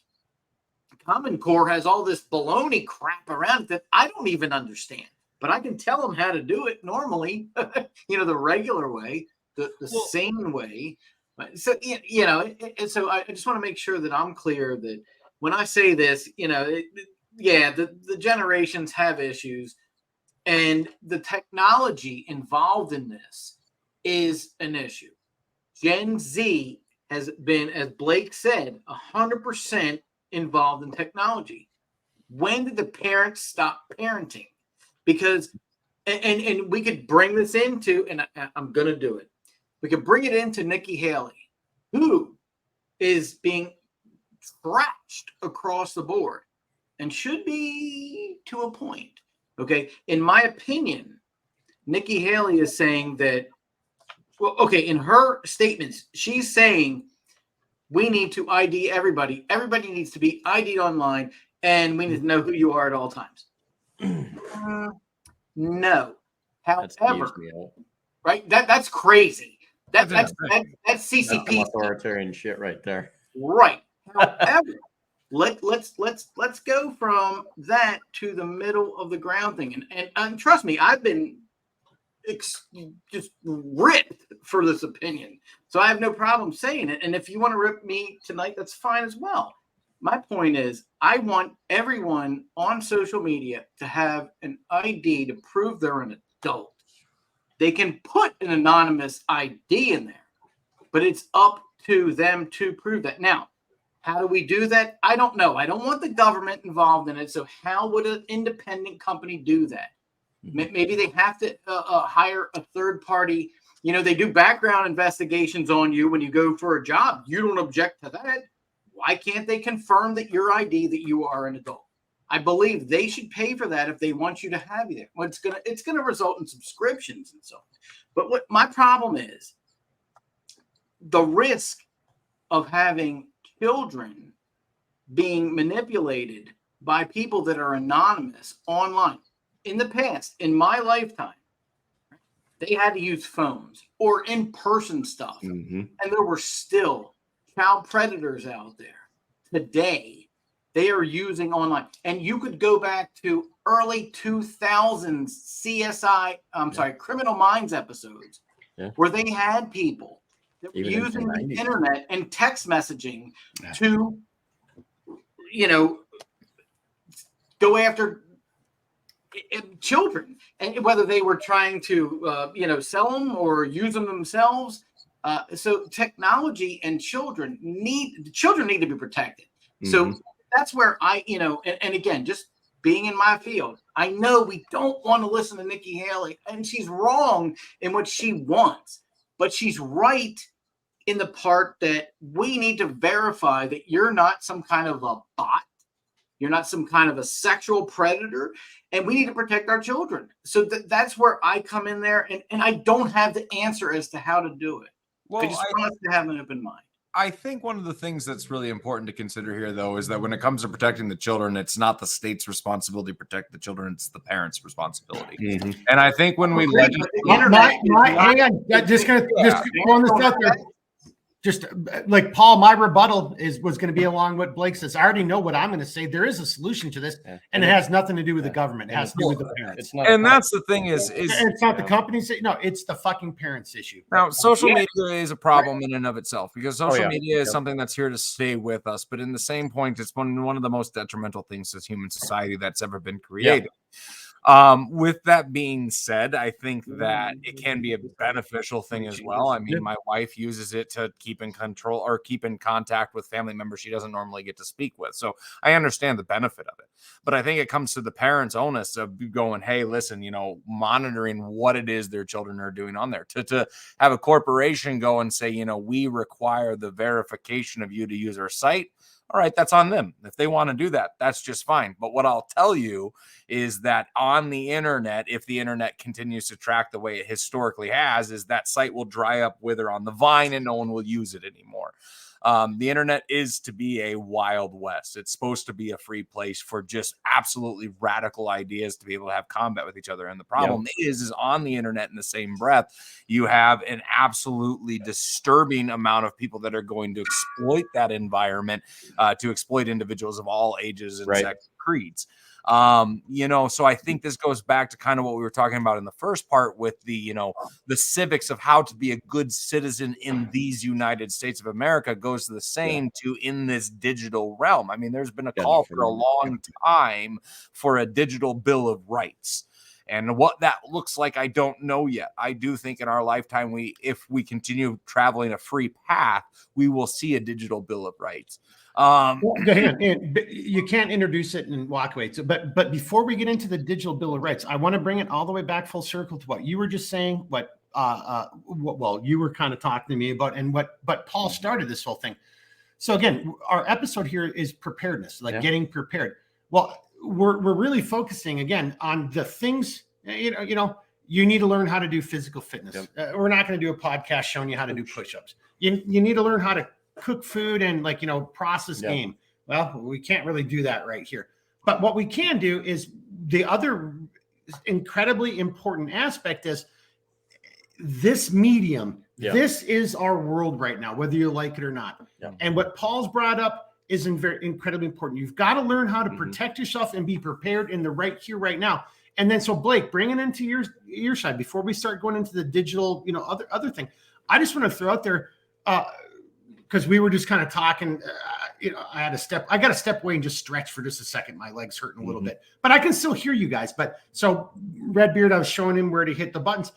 Common Core has all this baloney crap around it that I don't even understand. But I can tell them how to do it normally, the regular way, the sane way. So, so I just want to make sure that I'm clear that when I say this, the generations have issues, and the technology involved in this is an issue. Gen Z has been, as Blake said, 100% involved in technology. When did the parents stop parenting? Because, and we could bring this into, and I'm going to do it. We could bring it into Nikki Haley, who is being thrashed across the board and should be to a point. Okay. In my opinion, Nikki Haley is saying that, in her statements, she's saying we need to ID everybody. Everybody needs to be ID'd online, and we need to know who you are at all times. No. However, right? That's crazy. That's CCP authoritarian shit right there. Right. However, let's go from that to the middle of the ground thing, and trust me, I've been just ripped for this opinion, so I have no problem saying it. And if you want to rip me tonight, that's fine as well. My point is, I want everyone on social media to have an ID to prove they're an adult. They can put an anonymous ID in there, but it's up to them to prove that. Now, how do we do that? I don't know. I don't want the government involved in it. So how would an independent company do that? Maybe they have to hire a third party. They do background investigations on you when you go for a job. You don't object to that. Why can't they confirm that your ID, that you are an adult? I believe they should pay for that if they want you to have you there. Well, it's gonna result in subscriptions and so on. But what my problem is, the risk of having children being manipulated by people that are anonymous online. In the past, in my lifetime, they had to use phones or in-person stuff. And there were still child predators out there. Today, they are using online. And you could go back to early 2000s Criminal Minds episodes where they had people that were using the internet and text messaging to, go after children, and whether they were trying to, sell them or use them themselves. So technology and children need to be protected. So that's where and again, just being in my field, I know we don't want to listen to Nikki Haley, and she's wrong in what she wants, but she's right in the part that we need to verify that you're not some kind of a bot. You're not some kind of a sexual predator, and we need to protect our children. So that's where I come in there, and I don't have the answer as to how to do it. Well, I just want us to have an open mind. I think one of the things that's really important to consider here, though, is that when it comes to protecting the children, it's not the state's responsibility to protect the children; it's the parents' responsibility. And I think when we hang on, just go on this out there. just like Paul, my rebuttal was going to be along what Blake says. I already know what I'm going to say. There is a solution to this, and it has nothing to do with the government. It has to do with the parents. It's not And that's the thing is it's not the companies. No, it's the fucking parents issue. now social media is a problem in and of itself, because social media is Yep. something that's here to stay with us. But in the same point, it's one of the most detrimental things to human society that's ever been created. With that being said, I think that it can be a beneficial thing as well. I mean, my wife uses it to keep in control or keep in contact with family members she doesn't normally get to speak with. So I understand the benefit of it. But I think it comes to the parents' onus of going, hey, listen, you know, monitoring what it is their children are doing on there. To have a corporation go and say, you know, we require the verification of you to use our site. All right, that's on them. If they want to do that, that's just fine. But what I'll tell you is that on the internet, if the internet continues to track the way it historically has, is that site will dry up, wither on the vine, and no one will use it anymore. The internet is to be a wild west. It's supposed to be a free place for just absolutely radical ideas to be able to have combat with each other. And the problem is on the internet, in the same breath, you have an absolutely disturbing amount of people that are going to exploit that environment, to exploit individuals of all ages and sex and creeds. You know, so I think this goes back to kind of what we were talking about in the first part with the, you know, the civics of how to be a good citizen in these United States of America goes to the same to in this digital realm. I mean, there's been a call for a long time for a digital bill of rights. And what that looks like, I don't know yet. I do think in our lifetime, if we continue traveling a free path, we will see a digital bill of rights. You can't introduce it and walk away. So, but before we get into the digital bill of rights, I want to bring it all the way back full circle to what you were just saying. Well, you were kind of talking to me about, but Paul started this whole thing. So again, our episode here is preparedness, like getting prepared. Well, we're really focusing again on the things, you need to learn how to do physical fitness. We're not going to do a podcast showing you how to do push-ups. You need to learn how to cook food and process game. Well, we can't really do that right here. But what we can do is the other incredibly important aspect is this medium. This is our world right now, whether you like it or not. And what Paul's brought up is incredibly important. You've got to learn how to protect yourself and be prepared in the right here, right now. And then, so Blake, bring it into your side before we start going into the digital, other thing. I just want to throw out there, because we were just kind of talking, I got to step away and just stretch for just a second. My leg's hurting a little bit, but I can still hear you guys. But so Redbeard, I was showing him where to hit the buttons.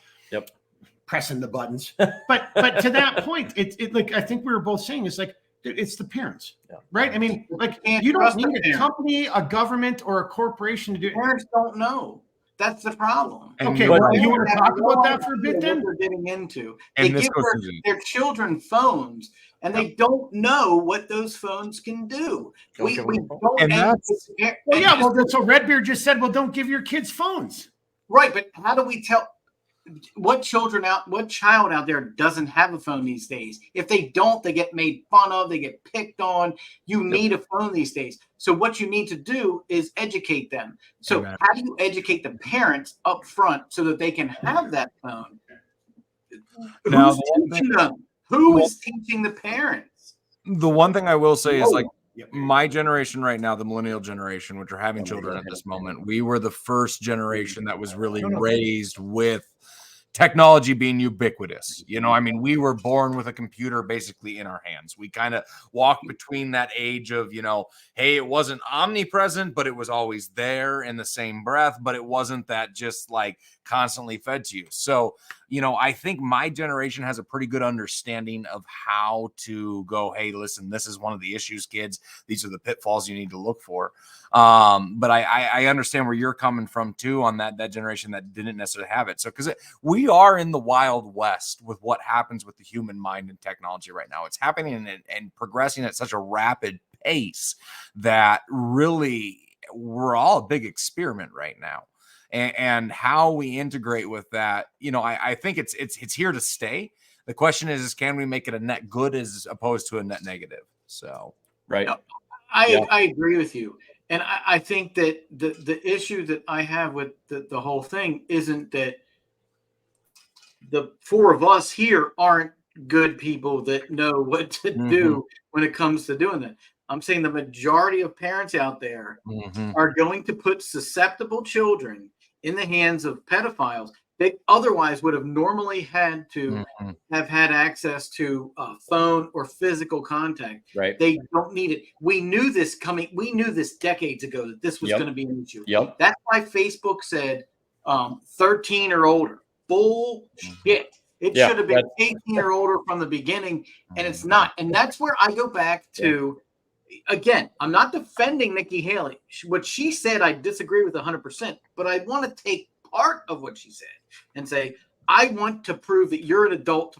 Pressing the buttons. But to that point, it like, I think we were both saying, it's like, it's the parents, right? I mean, like, you don't need a company, a government, or a corporation to do it. Parents don't know. That's the problem. Okay, well, you want to talk about that for a bit then? What they're getting into. They give their children phones, and they don't know what those phones can do. So Redbeard just said, well, don't give your kids phones. Right, but how do we tell what child out there doesn't have a phone these days? If they don't, they get made fun of, they get picked on. You need a phone these days. So what you need to do is educate them. So how do you educate the parents up front so that they can have that phone? Who's teaching them? Who is teaching the parents? The one thing I will say is, like, my generation right now, the millennial generation, which are having children at this moment, we were the first generation that was really raised with technology being ubiquitous. I mean, we were born with a computer basically in our hands. We kind of walked between that age of, hey, it wasn't omnipresent, but it was always there in the same breath, but it wasn't that just like constantly fed to you. So, I think my generation has a pretty good understanding of how to go, hey, listen, this is one of the issues, kids. These are the pitfalls you need to look for. But I understand where you're coming from too on that generation that didn't necessarily have it. So, because we are in the Wild West with what happens with the human mind and technology right now. It's happening and progressing at such a rapid pace that really we're all a big experiment right now. And how we integrate with that, I think it's here to stay. The question is can we make it a net good as opposed to a net negative? So, right. I agree with you. And I think that the issue that I have with the whole thing isn't that the four of us here aren't good people that know what to do when it comes to doing that. I'm saying the majority of parents out there are going to put susceptible children in the hands of pedophiles that otherwise would have normally had to have had access to phone or physical contact. Right. They don't need it. We knew this coming. We knew this decades ago that this was going to be an issue. That's why Facebook said 13 or older. Bullshit. It should have been 18 or older from the beginning, and it's not. And that's where I go back to, again, I'm not defending Nikki Haley. What she said, I disagree with 100%, but I want to take part of what she said and say, I want to prove that you're an adult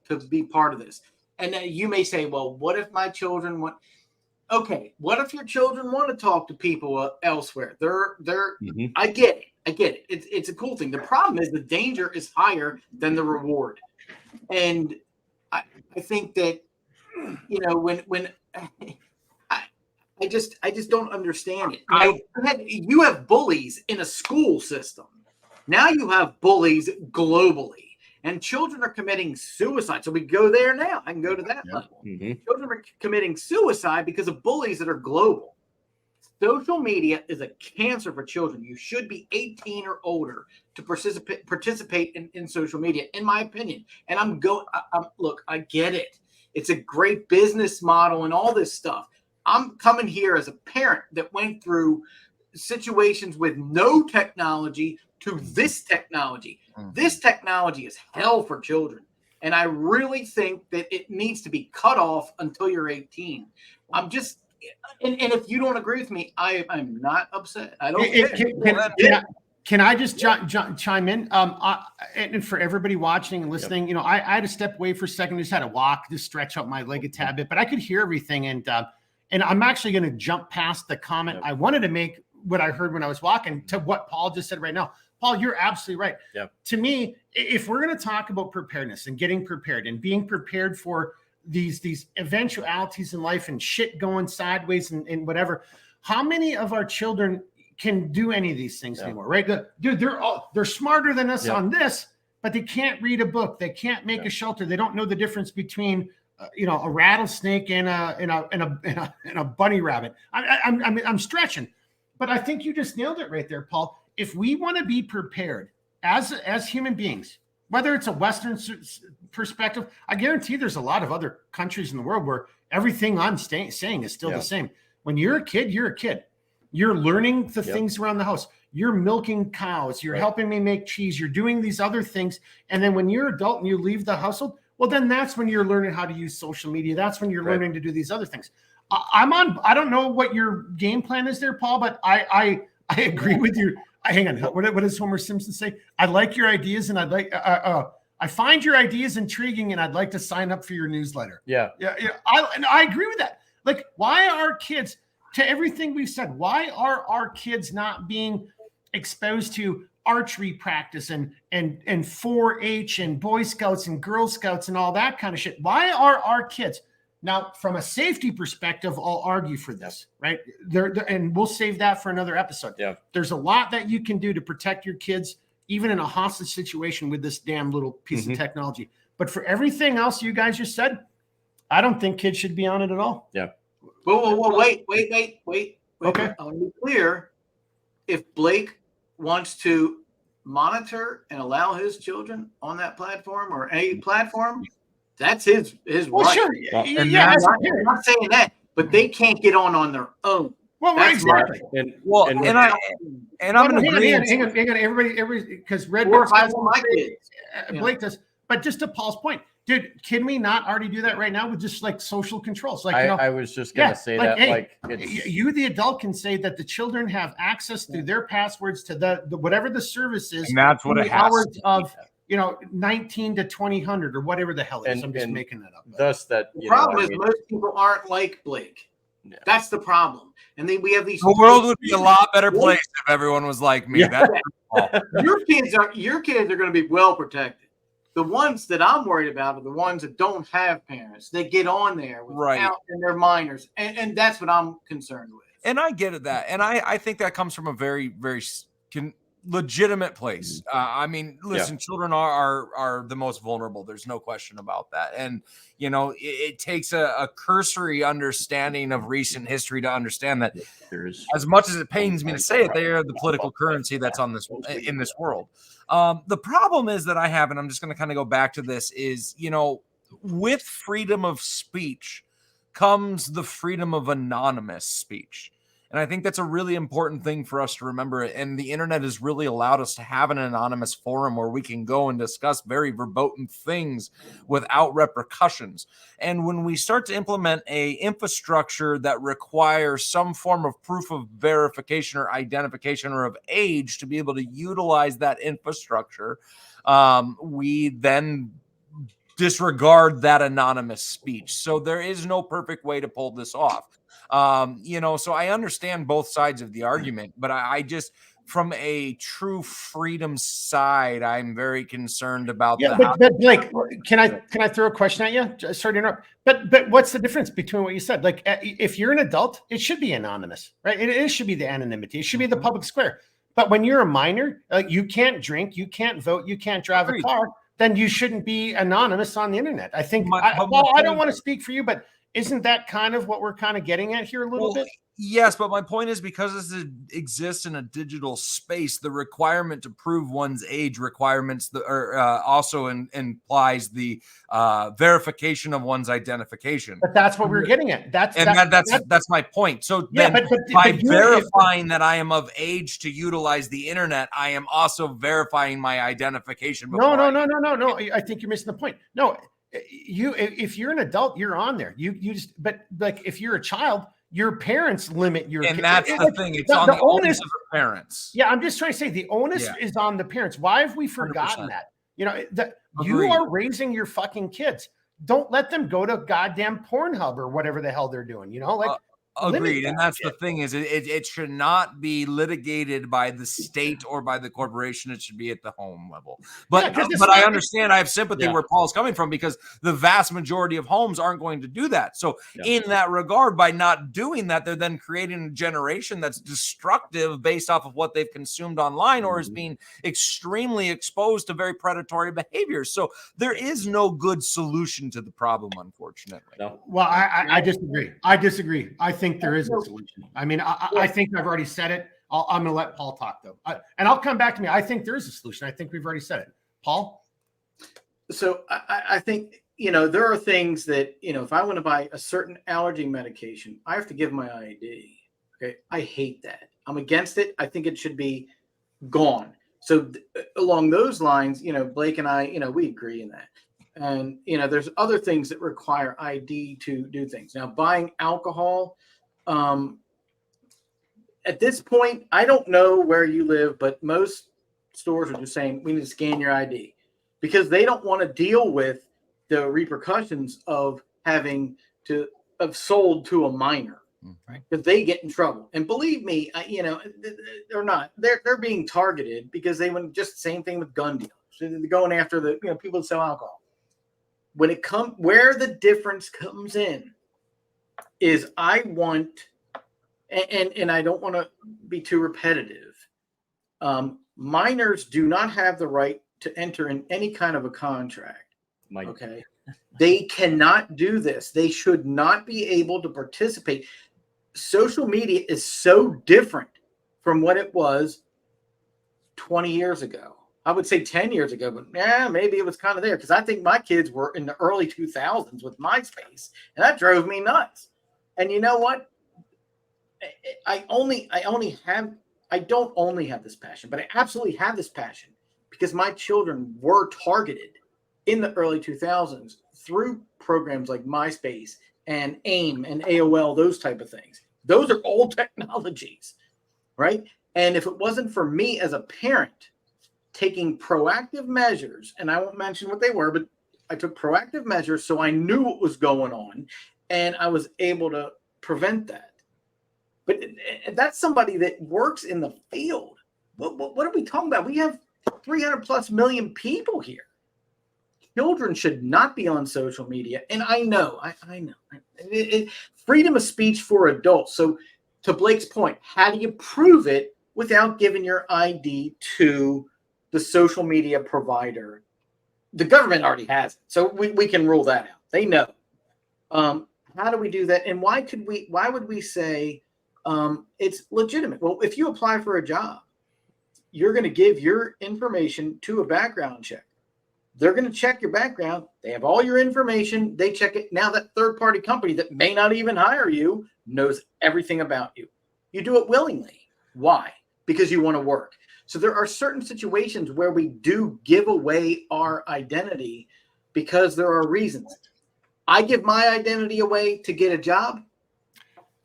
to be part of this. And then you may say, well, what if my children want... Okay, what if your children want to talk to people elsewhere? I get it. It's a cool thing. The problem is the danger is higher than the reward. And I think that, when I just don't understand it. You have bullies in a school system. Now you have bullies globally, and children are committing suicide. So we go there now. I can go to that level. Children are committing suicide because of bullies that are global. Social media is a cancer for children. You should be 18 or older to participate in social media, in my opinion. And look, I get it. It's a great business model and all this stuff. I'm coming here as a parent that went through situations with no technology to this technology. This technology is hell for children. And I really think that it needs to be cut off until you're 18. And if you don't agree with me, I'm not upset. I don't Can I just chime in? And for everybody watching and listening, I had to step away for a second. Just had to walk, just stretch out my leg a tad bit, but I could hear everything. And I'm actually going to jump past the comment I wanted to make, what I heard when I was walking, to what Paul just said right now. Paul, you're absolutely right. Yeah. To me, if we're going to talk about preparedness and getting prepared and being prepared for these eventualities in life and shit going sideways and whatever, how many of our children can do any of these things anymore, right? Dude, they're smarter than us on this, but they can't read a book. They can't make a shelter. They don't know the difference between a rattlesnake and a bunny rabbit. I'm stretching, but I think you just nailed it right there, Paul. If we want to be prepared as human beings, whether it's a Western perspective, I guarantee there's a lot of other countries in the world where everything I'm saying is still the same. When you're a kid, you're a kid. You're learning the things around the house. You're milking cows. You're helping me make cheese. You're doing these other things. And then when you're adult and you leave the household, well, then that's when you're learning how to use social media. That's when you're learning to do these other things. I don't know what your game plan is there, Paul, but I agree with you. Hang on. What does Homer Simpson say? I like your ideas, and I find your ideas intriguing, and I'd like to sign up for your newsletter. Yeah. I agree with that. Like, why are kids, to everything we've said, why are our kids not being exposed to archery practice and 4-H and Boy Scouts and Girl Scouts and all that kind of shit? Why are our kids? Now, from a safety perspective, I'll argue for this, right? And we'll save that for another episode. Yeah. There's a lot that you can do to protect your kids, even in a hostage situation with this damn little piece of technology. But for everything else you guys just said, I don't think kids should be on it at all. Yeah. Whoa, wait. Okay. I want to be clear. If Blake wants to monitor and allow his children on that platform or any platform, that's his right. Sure. I'm not saying that, but they can't get on their own. Well, that's exactly. I'm in agreement. Hang on, everybody, because Redbeard has my kids. Blake does, but just to Paul's point, dude, can we not already do that right now with just like social controls? Like, I was just gonna say that, hey, you, the adult, can say that the children have access through their passwords to the whatever the service is, and that's what it has hours of. 19 to 2000 or whatever the hell it is. I'm just making that up. Thus, that the problem is most people aren't like Blake. Yeah. That's the problem. And then we have these. The world would be a lot better place if everyone was like me. Yeah. Your kids are going to be well protected. The ones that I'm worried about are the ones that don't have parents. They get on there without, and they're minors, and that's what I'm concerned with. And I get it that, and I think that comes from a very, very legitimate place. I mean, listen, children are the most vulnerable. There's no question about that. And, you know, it takes a cursory understanding of recent history to understand that as much as it pains me to say it, they are the political currency that's in this world. The problem is that I have, and I'm just going to kind of go back to this, is, you know, with freedom of speech comes the freedom of anonymous speech. And I think that's a really important thing for us to remember. And the internet has really allowed us to have an anonymous forum where we can go and discuss very verboten things without repercussions. And when we start to implement a infrastructure that requires some form of proof of verification or identification or of age to be able to utilize that infrastructure, we then disregard that anonymous speech. So there is no perfect way to pull this off. You know, so I understand both sides of the argument, but I just, from a true freedom side, I'm very concerned about but Blake, can I throw a question at you? Sorry to interrupt. But what's the difference between what you said? Like, if you're an adult, it should be anonymous, right? It should be the anonymity. It should be the public square. But when you're a minor, you can't drink, you can't vote, you can't drive a car, then you shouldn't be anonymous on the internet. I think, I don't want to speak for you, but isn't that kind of what we're kind of getting at here a little bit? Yes, but my point is, because this exists in a digital space, the requirement to prove one's age requirements also implies the verification of one's identification. But that's what we're getting at. That's my point. So yeah, then by verifying that I am of age to utilize the internet, I am also verifying my identification. No. I think you're missing the point. No, if you're an adult, you're on there. But like if you're a child, your parents limit your. And that's the thing. It's on the onus of the parents. Yeah, I'm just trying to say the onus is on the parents. Why have we forgotten 100%. That? You know, that you are raising your fucking kids. Don't let them go to goddamn Pornhub or whatever the hell they're doing. You know, like. Agreed. And that's the thing is it should not be litigated by the state or by the corporation. It should be at the home level. But I understand, I have sympathy where Paul's coming from, because the vast majority of homes aren't going to do that. So in that regard, by not doing that, they're then creating a generation that's destructive based off of what they've consumed online or is being extremely exposed to very predatory behaviors. So there is no good solution to the problem, unfortunately. No. Well, I disagree. I think there is a solution. I mean, I think I've already said it. I'm going to let Paul talk, though. And I'll come back to me. I think there is a solution. I think we've already said it. Paul? So I think, you know, there are things that, you know, if I want to buy a certain allergy medication, I have to give my ID. Okay. I hate that. I'm against it. I think it should be gone. So along those lines, you know, Blake and I, you know, we agree in that. And, you know, there's other things that require ID to do things. Now, buying alcohol, at this point, I don't know where you live, but most stores are just saying we need to scan your ID, because they don't want to deal with the repercussions of having to have sold to a minor, because they get in trouble. And believe me, you know, they're being targeted, because they went just the same thing with gun dealers. They're going after the, you know, people that sell alcohol. When it comes, where the difference comes in is I want, and I don't want to be too repetitive. Minors do not have the right to enter in any kind of a contract. Okay. They cannot do this. They should not be able to participate. Social media is so different from what it was 20 years ago. I would say 10 years ago, but maybe it was kind of there, because I think my kids were in the early 2000s with MySpace, and that drove me nuts. And you know what? I don't only have this passion, but I absolutely have this passion because my children were targeted in the early 2000s through programs like MySpace and AIM and AOL, those type of things. Those are old technologies, right? And if it wasn't for me as a parent taking proactive measures, and I won't mention what they were, but I took proactive measures so I knew what was going on, and I was able to prevent that. But that's somebody that works in the field. What are we talking about? We have 300 plus million people here. Children should not be on social media. And I know. Freedom of speech for adults. So to Blake's point, how do you prove it without giving your ID to the social media provider. The government already has it, so we can rule that out. They know. How do we do that? And why would we say it's legitimate? Well, if you apply for a job, you're going to give your information to a background check. They're going to check your background. They have all your information. They check it. Now that third-party company that may not even hire you knows everything about you. You do it willingly. Why? Because you want to work. So there are certain situations where we do give away our identity because there are reasons. I give my identity away to get a job.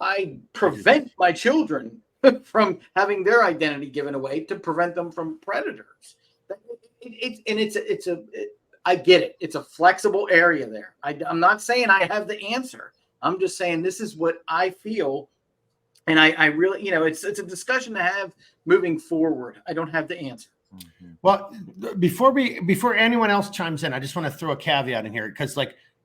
I prevent my children from having their identity given away to prevent them from predators. I get it. It's a flexible area there. I'm not saying I have the answer. I'm just saying this is what I feel. And I really, it's a discussion to have moving forward. I don't have the answer. Well, before anyone else chimes in, I just want to throw a caveat in here because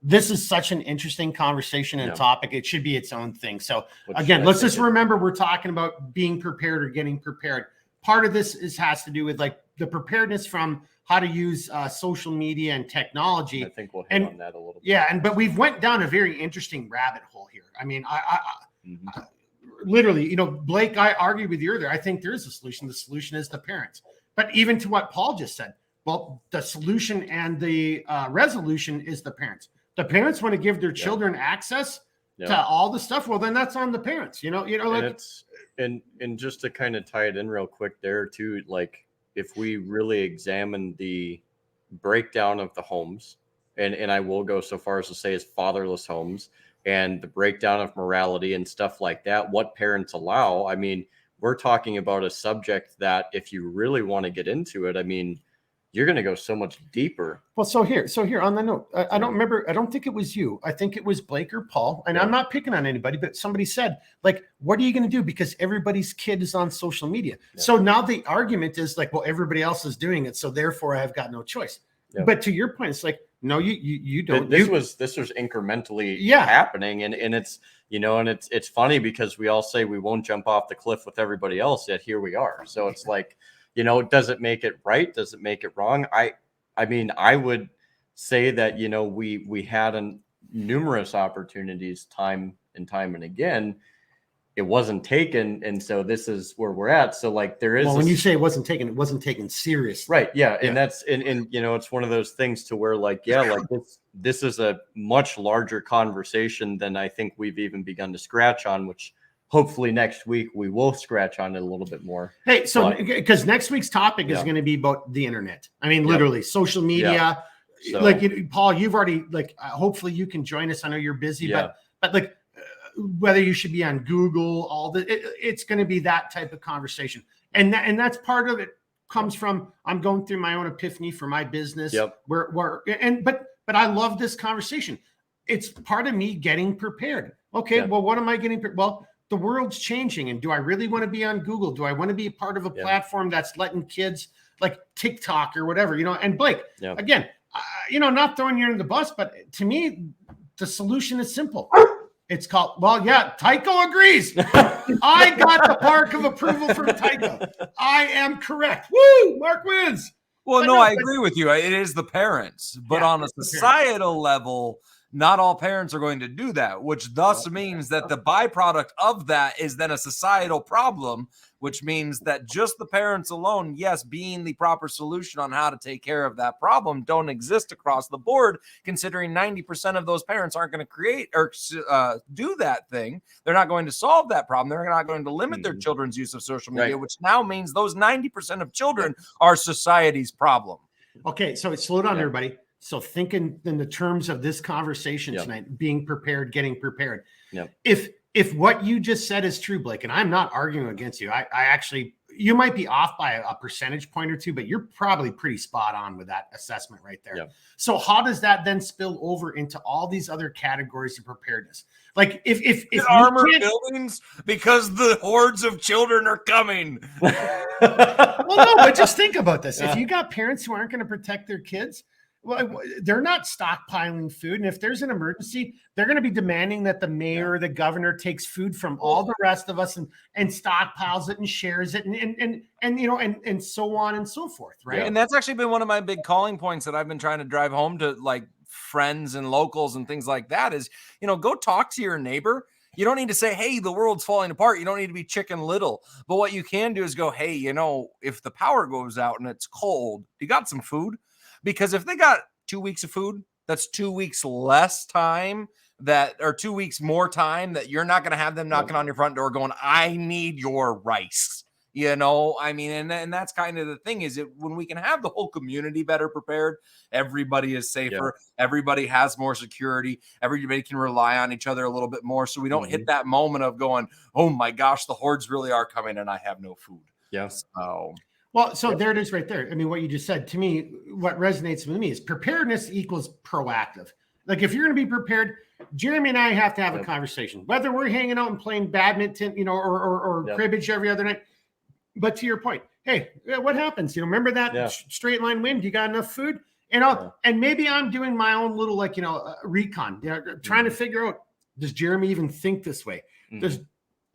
this is such an interesting conversation and topic. It should be its own thing. So again, let's just remember we're talking about being prepared or getting prepared. Part of this has to do with the preparedness from how to use social media and technology. I think we'll hit on that a little bit. Yeah, but we've went down a very interesting rabbit hole here. I mean, I literally, Blake, I argued with you earlier. I think there is a solution. The solution is the parents. But even to what Paul just said, well, the solution and the resolution is the parents. The parents want to give their children access to all the stuff. Well, then that's on the parents. And just to kind of tie it in real quick there too, if we really examine the breakdown of the homes, and I will go so far as to say is fatherless homes, and the breakdown of morality and stuff like that, what parents allow. I mean, we're talking about a subject that if you really want to get into it, I mean, you're going to go so much deeper. Well, so here on the note, I don't remember. I don't think it was you. I think it was Blake or Paul. And I'm not picking on anybody, but somebody said, what are you going to do? Because everybody's kid is on social media. Yeah. So now the argument is well, everybody else is doing it. So therefore I've got no choice. Yeah. But to your point, it's no, you don't. This was incrementally happening. And it's, and it's funny because we all say we won't jump off the cliff with everybody else, yet here we are. So it's does it make it right? Does it make it wrong? I mean, I would say that, we had numerous opportunities time and again, it wasn't taken. And so this is where we're at. So there is, when you say it wasn't taken seriously. Right. Yeah. And that's, and it's one of those things to where this is a much larger conversation than I think we've even begun to scratch on, which hopefully next week we will scratch on it a little bit more. Hey, so because next week's topic is going to be about the internet. I mean, literally social media. So, Paul, you've already hopefully you can join us. I know you're busy, but whether you should be on Google, it's going to be that type of conversation, and that's part of it comes from I'm going through my own epiphany for my business. Yep. But I love this conversation. It's part of me getting prepared. Okay, well, what am I getting? Well, the world's changing, and do I really want to be on Google? Do I want to be a part of a platform that's letting kids TikTok or whatever, And Blake, again, not throwing you under the bus, but to me, the solution is simple. It's called, Tycho agrees. I got the mark of approval from Tycho. I am correct. Woo! Mark wins. Well, I agree with you. It is the parents, but on a societal level, not all parents are going to do that, which thus means that the byproduct of that is then a societal problem, which means that just the parents alone, yes, being the proper solution on how to take care of that problem, don't exist across the board, considering 90% of those parents aren't going to create or do that thing. They're not going to solve that problem. They're not going to limit their children's use of social media, which now means those 90% of children are society's problem. Okay, so slow down, everybody. So thinking in the terms of this conversation tonight, being prepared, getting prepared. Yep. If what you just said is true, Blake, and I'm not arguing against you, I actually, you might be off by a percentage point or two, but you're probably pretty spot on with that assessment right there. Yep. So how does that then spill over into all these other categories of preparedness? If armored buildings, because the hordes of children are coming. Well, no, but just think about this. If you got parents who aren't going to protect their kids, Well, they're not stockpiling food, and if there's an emergency, they're going to be demanding that the mayor or the governor takes food from all the rest of us and stockpiles it and shares it, and you know, and so on and so forth, right? And that's actually been one of my big calling points that I've been trying to drive home to like friends and locals and things like that is, you know, go talk to your neighbor. You don't need to say, hey, the world's falling apart. You don't need to be Chicken Little. But what you can do is go, hey, you know, if the power goes out and it's cold, you got some food? Because if they got 2 weeks of food, that's 2 weeks less time or 2 weeks more time that you're not going to have them knocking on your front door going, I need your rice. You know, I mean, and that's kind of the thing is it when we can have the whole community better prepared, everybody is safer, everybody has more security, everybody can rely on each other a little bit more. So we don't hit that moment of going, oh my gosh, the hordes really are coming and I have no food. Yes. So there it is right there. I mean, what you just said to me, what resonates with me is preparedness equals proactive. Like if you're going to be prepared, Jeremy and I have to have a conversation, whether we're hanging out and playing badminton, you know, or cribbage every other night. But to your point, hey, what happens? You know, remember that straight line wind? You got enough food? And maybe I'm doing my own little, like, you know, recon, you know, trying to figure out, does Jeremy even think this way? Does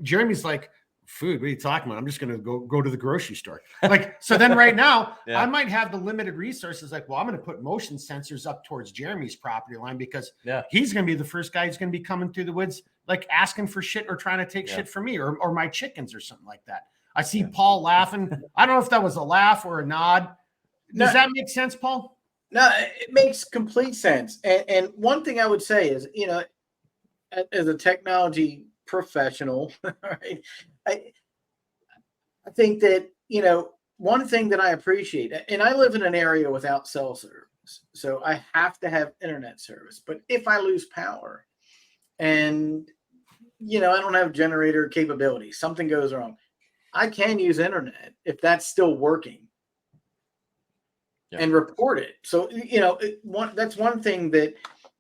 Jeremy's like, food, what are you talking about? I'm just going to go to the grocery store. Like, so then right now I might have the limited resources. Like, well, I'm going to put motion sensors up towards Jeremy's property line because he's going to be the first guy who's going to be coming through the woods, like asking for shit or trying to take shit from me or my chickens or something like that. I see Paul laughing. I don't know if that was a laugh or a nod. Does that make sense, Paul? No, it makes complete sense. And one thing I would say is, you know, as a technology professional, right, I think that, you know, one thing that I appreciate, and I live in an area without cell service, so I have to have internet service. But if I lose power and, you know, I don't have generator capability, something goes wrong, I can use internet if that's still working and report it. So, you know, that's one thing that,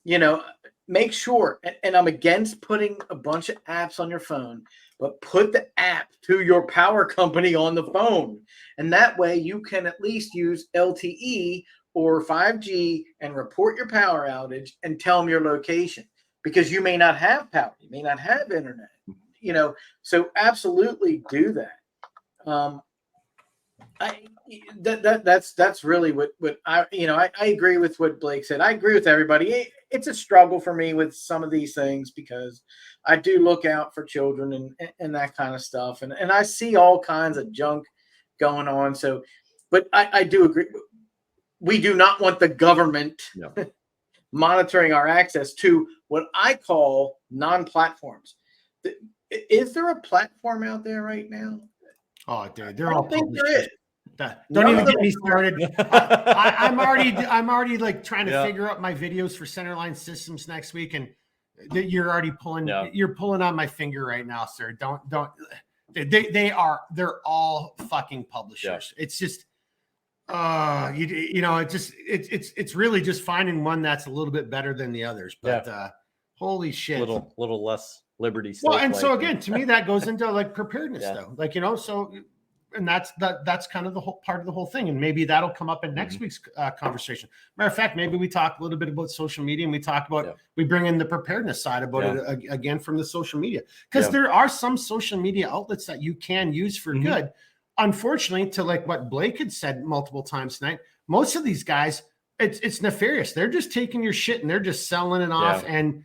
you know, make sure, and I'm against putting a bunch of apps on your phone, but put the app to your power company on the phone. And that way you can at least use LTE or 5G and report your power outage and tell them your location, because you may not have power. You may not have internet, you know, so absolutely do that. That's really what I, you know, I agree with what Blake said. I agree with everybody. It's a struggle for me with some of these things because I do look out for children and that kind of stuff. And I see all kinds of junk going on. So, but I do agree. We do not want the government monitoring our access to what I call non-platforms. Is there a platform out there right now? Oh, dude, they're all published. Don't even get me started. I'm already like trying to figure out my videos for Centerline Systems next week, and you're already pulling. You're pulling on my finger right now, sir. Don't. They're all fucking publishers. It's just, you know, it's really just finding one that's a little bit better than the others. But holy shit, little less liberty. Well, and so again, to me, that goes into like preparedness, though. Like, you know, so, and that's kind of the whole part of the whole thing, and maybe that'll come up in next week's conversation. Matter of fact, maybe we talk a little bit about social media, and we talk about we bring in the preparedness side about it again from the social media, because there are some social media outlets that you can use for good. Unfortunately, to like what Blake had said multiple times tonight, most of these guys, it's nefarious. They're just taking your shit and they're just selling it off. And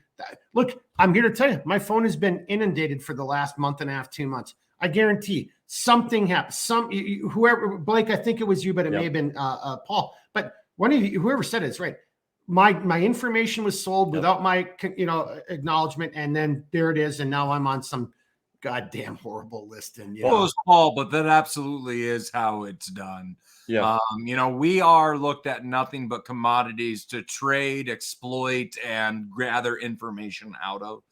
look, I'm here to tell you, my phone has been inundated for the last month and a half, 2 months. I guarantee something happened. Whoever, Blake, I think it was you, but it may have been Paul. But one of you, whoever said it's right. My information was sold without my, you know, acknowledgement, and then there it is, and now I'm on some goddamn horrible list. And it was Paul, but that absolutely is how it's done. You know, we are looked at nothing but commodities to trade, exploit, and gather information out of.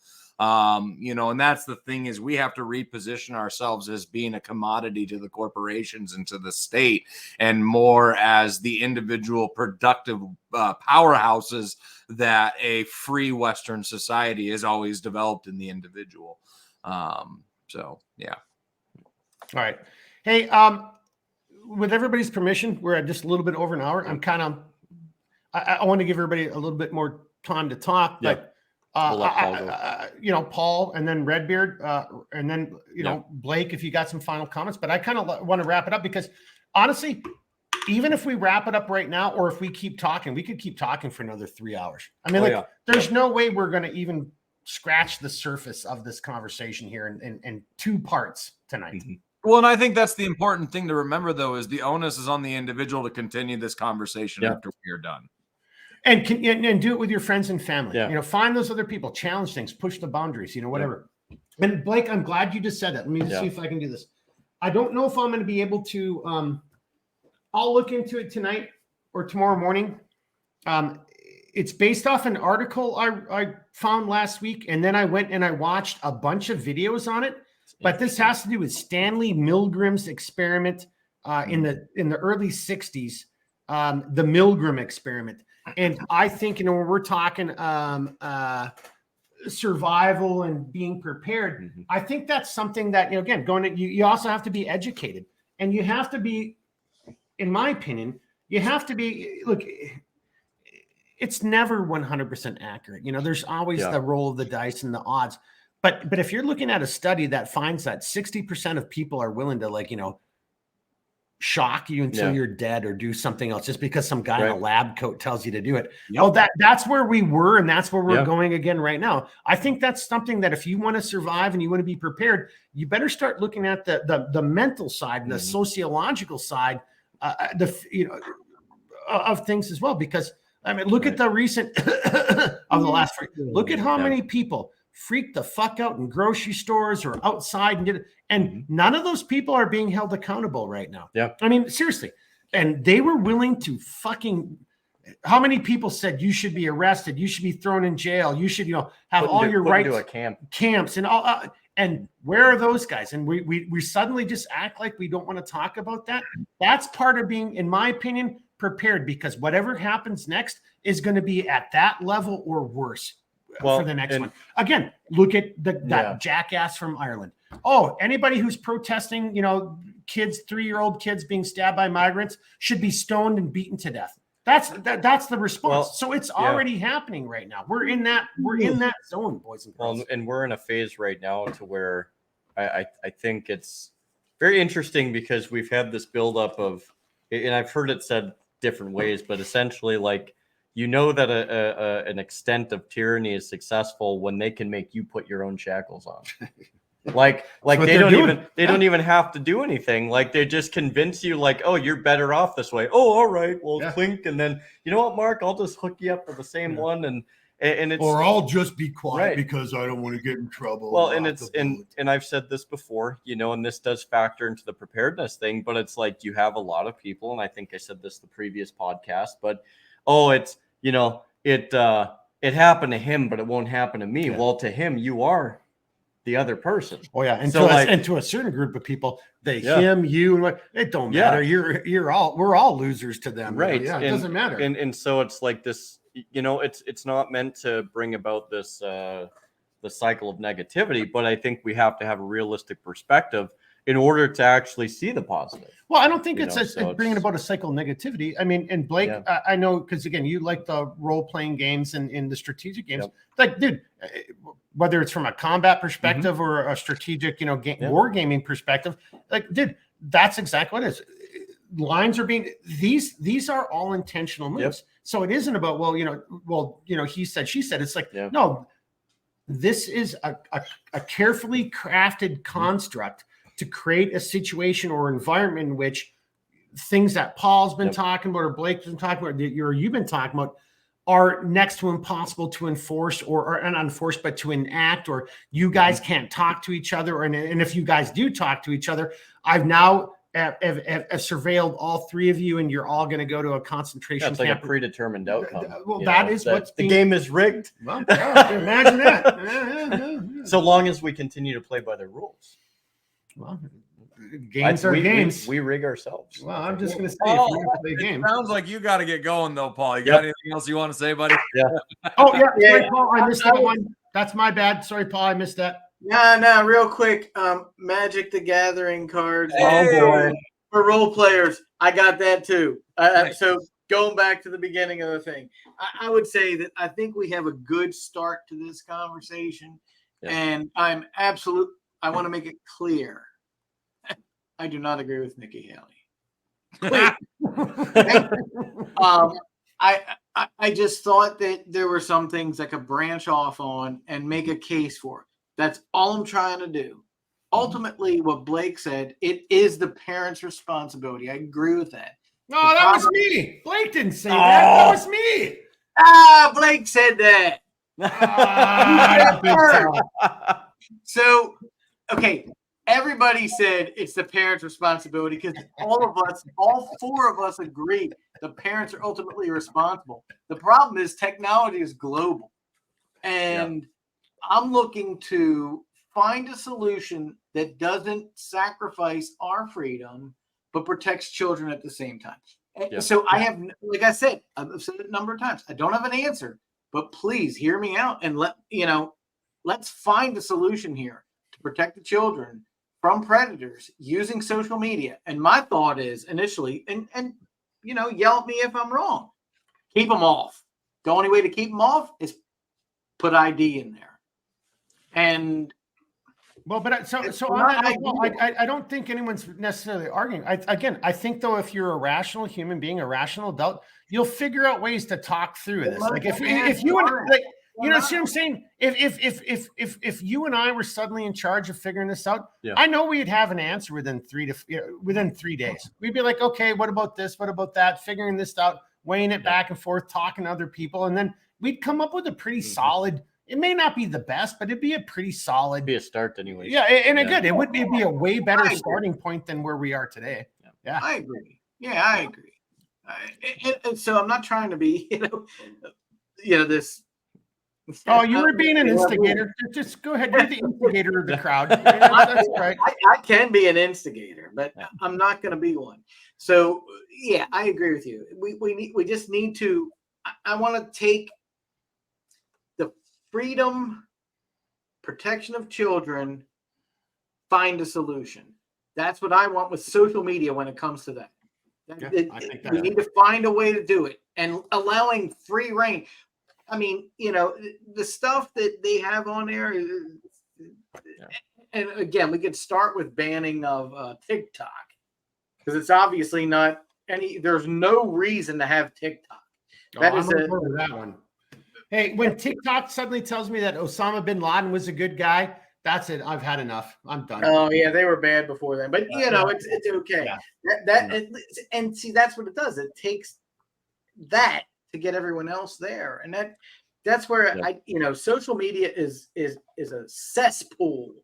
You know, and that's the thing is we have to reposition ourselves as being a commodity to the corporations and to the state, and more as the individual productive powerhouses that a free Western society has always developed in the individual. So, yeah. All right. Hey, with everybody's permission, we're at just a little bit over an hour. I want to give everybody a little bit more time to talk, but We'll let Paul go. Paul, and then Redbeard, and then Blake, if you got some final comments. But I kind of want to wrap it up because honestly, even if we wrap it up right now, or if we keep talking, we could keep talking for another 3 hours. I mean, there's no way we're going to even scratch the surface of this conversation here in 2 parts tonight. Mm-hmm. Well, and I think that's the important thing to remember, though, is the onus is on the individual to continue this conversation after we are done. And do it with your friends and family. Find those other people, challenge things, push the boundaries, whatever. And Blake, I'm glad you just said that. Let me just see if I can do this. I don't know if I'm going to be able to. I'll look into it tonight or tomorrow morning. It's based off an article I found last week, and then I went and I watched a bunch of videos on it. But this has to do with Stanley Milgram's experiment in the early 60s, the Milgram experiment. And I think, when we're talking survival and being prepared, I think that's something that, again, you also have to be educated, and you have to be, in my opinion, look, it's never 100% accurate. There's always the roll of the dice and the odds. But if you're looking at a study that finds that 60% of people are willing to, shock you until you're dead or do something else just because some guy in a lab coat tells you to do it. Well, that's where we were, and that's where we're going again right now. I think that's something that if you want to survive and you want to be prepared, you better start looking at the mental side and the sociological side of things as well. Because look at the recent of the last. Look at how many people freak the fuck out in grocery stores or outside and none of those people are being held accountable right now. Seriously. And they were willing to how many people said you should be arrested, you should be thrown in jail, you should have all your rights to camps and all and where are those guys? And we suddenly just act like we don't want to talk about that. That's part of being, in my opinion, prepared, because whatever happens next is going to be at that level or worse. For the next one. Again, look at that jackass from Ireland. Oh, anybody who's protesting, kids, 3-year-old kids being stabbed by migrants should be stoned and beaten to death. That's the response. Well, so it's already happening right now. We're in that zone, boys and girls. Well, and we're in a phase right now to where I think it's very interesting because we've had this buildup of, and I've heard it said different ways, but essentially that an extent of tyranny is successful when they can make you put your own shackles on. Like they don't even have to do anything. Like they just convince you, oh, you're better off this way. Oh, all right, well, clink, and then you know what, Mark, I'll just hook you up for the same one, and it's, or I'll just be quiet because I don't want to get in trouble. Well, and I've said this before, and this does factor into the preparedness thing, but it's like you have a lot of people, and I think I said this the previous podcast, but it's it happened to him, but it won't happen to me. Well, to him, you are the other person. Oh yeah, and so to a certain group of people, him, you, and it don't matter. We're all losers to them, right? Yeah, it doesn't matter. And so it's like this. It's not meant to bring about this the cycle of negativity, but I think we have to have a realistic perspective in order to actually see the positive. Well, I don't think it's bringing about a cycle of negativity. And Blake, I know, because again, you like the role-playing games and in the strategic games. Like, dude, whether it's from a combat perspective or a strategic, war gaming perspective, like, dude, that's exactly what it is. Lines are being, these are all intentional moves. So it isn't about, he said, she said. It's like, no, this is a carefully crafted construct to create a situation or environment in which things that Paul's been talking about or Blake's been talking about, or you've been talking about, are next to impossible to enforce or unenforced, but to enact, or you guys can't talk to each other. And if you guys do talk to each other, I've now have surveilled all 3 of you, and you're all going to go to a concentration camp. It's like a predetermined outcome. Well, that is what's the game is rigged. Well, imagine that. So long as we continue to play by the rules. Well, games are games. We rig ourselves. Well, I'm just going to say, if you want to play games. Sounds like you got to get going, though, Paul. You got anything else you want to say, buddy? Yeah. Sorry, Paul, I missed that one. That's my bad. Sorry, Paul, I missed that. No, real quick. Magic the Gathering cards. Oh, boy. For role players, I got that too. So going back to the beginning of the thing, I would say that I think we have a good start to this conversation. Yeah. And I want to make it clear. I do not agree with Nikki Haley. I just thought that there were some things I could branch off on and make a case for. That's all I'm trying to do. Ultimately, what Blake said, it is the parents' responsibility. I agree with that. No, that was me. Blake didn't say that. That was me. Blake said that. So, okay. Everybody said it's the parents' responsibility because all four of us agree the parents are ultimately responsible. The problem is technology is global. And I'm looking to find a solution that doesn't sacrifice our freedom, but protects children at the same time. So I have, like I said, I've said it a number of times. I don't have an answer, but please hear me out and let's find a solution here to protect the children from predators using social media. And my thought is initially, and yell at me if I'm wrong, keep them off. The only way to keep them off is put ID in there. And well, but I don't think anyone's necessarily arguing. I think though, if you're a rational human being, a rational adult, you'll figure out ways to talk through this. Like if you want to, like, you know, see what I'm saying? If you and I were suddenly in charge of figuring this out, I know we'd have an answer within 3 days. We'd be like, okay, what about this? What about that? Figuring this out, weighing it back and forth, talking to other people, and then we'd come up with a pretty solid. It may not be the best, but it'd be a pretty solid. Be a start anyway. Yeah, and again, it would be a way better starting point than where we are today. Yeah, I agree. Yeah, I agree. And so I'm not trying to be, this. Oh, you were being an instigator. Just go ahead. You're the instigator of the crowd. That's right. I can be an instigator, but I'm not going to be one. So yeah, I agree with you. We just need to. I want to take the freedom, protection of children, find a solution. That's what I want with social media when it comes to that. We need to find a way to do it, and allowing free reign. I mean, the stuff that they have on there and again, we could start with banning of TikTok because it's obviously not there's no reason to have TikTok. That is that one. Hey, when TikTok suddenly tells me that Osama bin Laden was a good guy, that's it. I've had enough. I'm done. Oh yeah, they were bad before then, but it's okay. Yeah. And see, that's what it does. It takes that to get everyone else there, and that's where social media is a cesspool,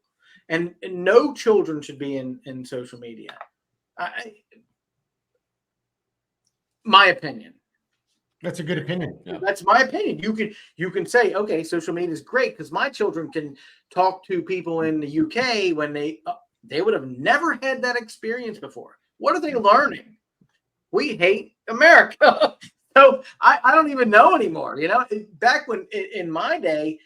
and no children should be in social media. My opinion. That's a good opinion. Yeah. That's my opinion. You can say, okay, social media is great because my children can talk to people in the UK when they would have never had that experience before. What are they learning? We hate America. So I don't even know anymore. Back when in my day,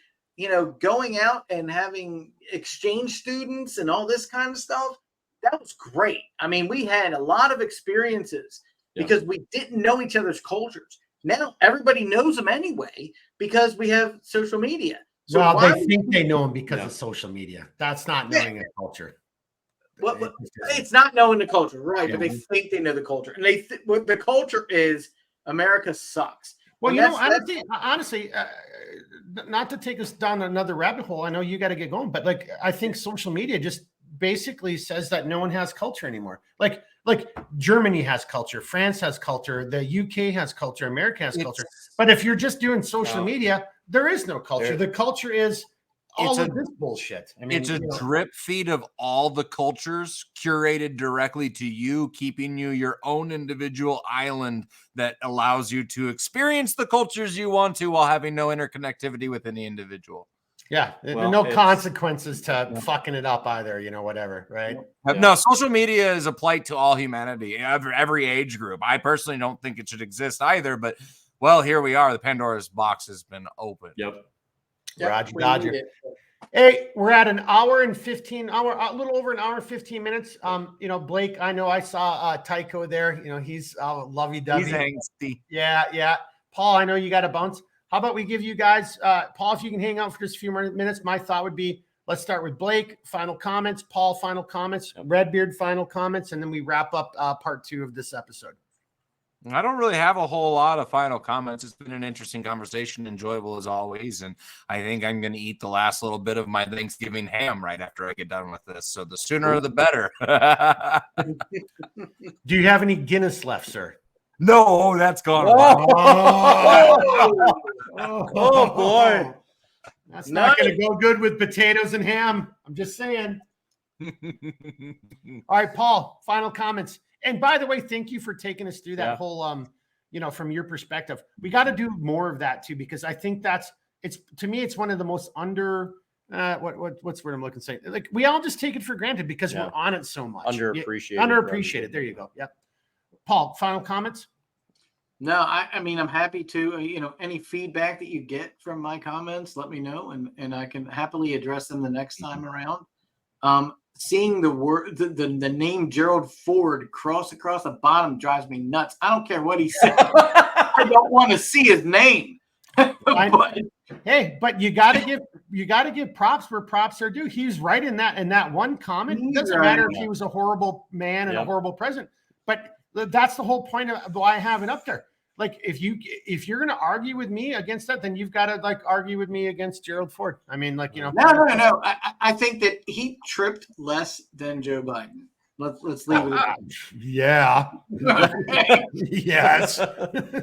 going out and having exchange students and all this kind of stuff, that was great. I mean, we had a lot of experiences because we didn't know each other's cultures. Now everybody knows them anyway because we have social media. So they think they know them because of social media. That's not knowing a culture. Well, it's not knowing the culture, right? But they think they know the culture, and what the culture is. America sucks. Well, honestly, not to take us down another rabbit hole. I know you got to get going, but I think social media just basically says that no one has culture anymore. Like Germany has culture, France has culture, the UK has culture, America has culture. But if you're just doing social media, there is no culture. The culture is all of this bullshit. I mean, it's a drip feed of all the cultures curated directly to you, keeping you your own individual island that allows you to experience the cultures you want to while having no interconnectivity with any individual. Yeah. No consequences to fucking it up either, whatever. Right. Yeah. No, social media is a plight to all humanity, every age group. I personally don't think it should exist either, but here we are. The Pandora's box has been opened. Yep. Roger. Hey, we're at an hour and 15 hour, a little over an hour and 15 minutes. You know, Blake, I know I saw Tycho there. You know, he's lovey-dovey. He's angsty. Yeah. Paul, I know you got a bounce. How about we give you guys, Paul, if you can hang out for just a few more minutes, my thought would be, let's start with Blake, final comments, Paul, final comments, Redbeard, final comments, and then we wrap up part 2 of this episode. I don't really have a whole lot of final comments. It's been an interesting conversation, enjoyable as always. And I think I'm going to eat the last little bit of my Thanksgiving ham right after I get done with this. So the sooner the better. Do you have any Guinness left, sir? No, that's gone. Oh boy. That's not going to go good with potatoes and ham. I'm just saying. All right, Paul, final comments. And by the way, thank you for taking us through that whole, you know, from your perspective. We got to do more of that too, because I think it's to me, it's one of the most what's the word I'm looking to say? Like we all just take it for granted because we're on it so much. Underappreciated. There you go. Yep. Paul, final comments? No, I mean, I'm happy to, you know, any feedback that you get from my comments, let me know, and I can happily address them the next time around. Seeing the name Gerald Ford cross across the bottom drives me nuts. I don't care what he said. I don't want to see his name. But you gotta give props where props are due. He's right in that one comment. It doesn't matter if he was a horrible man and a horrible president, but that's the whole point of why I have it up there. Like if you're gonna argue with me against that, then you've got to like argue with me against Gerald Ford. I mean, like, you know. No. I think that he tripped less than Joe Biden. Let's leave it at that. Yeah. Yes.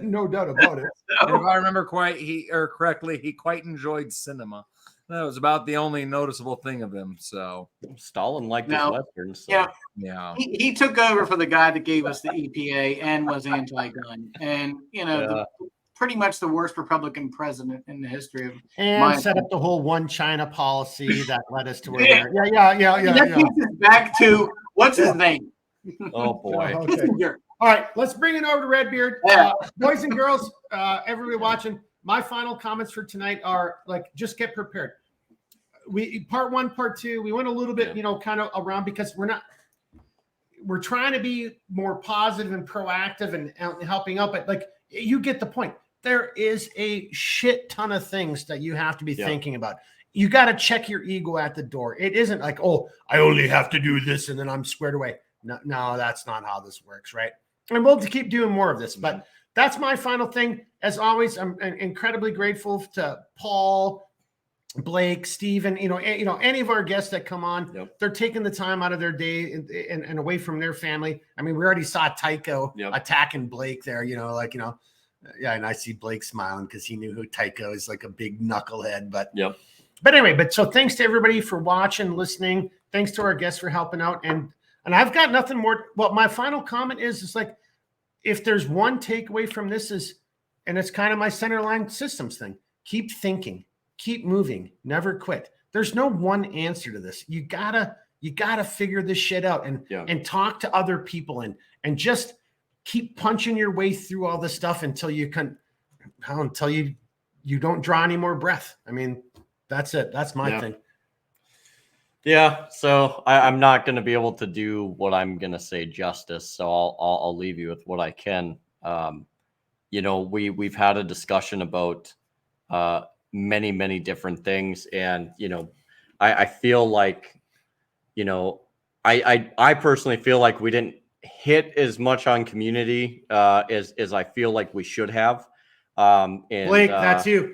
No doubt about it. And if I remember correctly, he quite enjoyed cinema. That was about the only noticeable thing of him. So Stalin liked his westerns. So. Yeah. He took over for the guy that gave us the EPA and was anti-gun, and you know, pretty much the worst Republican president in the history of. And set up the whole one China policy that led us to where we're. Yeah. That takes us back to what's his name? Oh boy. Okay. All right, let's bring it over to Redbeard. Boys and girls, everybody watching. My final comments for tonight are like, just get prepared. Part 1, part 2, we went a little bit, you know, kind of around because we're trying to be more positive and proactive and helping out, but like you get the point. There is a shit ton of things that you have to be thinking about. You got to check your ego at the door. It isn't like, oh, I only have to do this and then I'm squared away. No, that's not how this works, right? And we'll keep doing more of this, but that's my final thing. As always, I'm incredibly grateful to Paul, Blake, Steven, you know, any of our guests that come on, they're taking the time out of their day and away from their family. I mean, we already saw Tycho attacking Blake there, you know, like, you know, and I see Blake smiling because he knew who Tycho is, like a big knucklehead. But anyway, so thanks to everybody for watching, listening. Thanks to our guests for helping out. And I've got nothing more. Well, my final comment is like, if there's one takeaway from this and it's kind of my centerline systems thing, keep thinking. Keep moving, never quit. There's no one answer to this. You gotta figure this shit out and talk to other people and just keep punching your way through all this stuff until you don't draw any more breath. I mean, that's it. That's my thing. Yeah. So I'm not going to be able to do what I'm going to say justice. So I'll leave you with what I can. You know, we've had a discussion about many different things, and you know, I feel like, you know, I personally feel like we didn't hit as much on community as I feel like we should have. And Blake, that's you.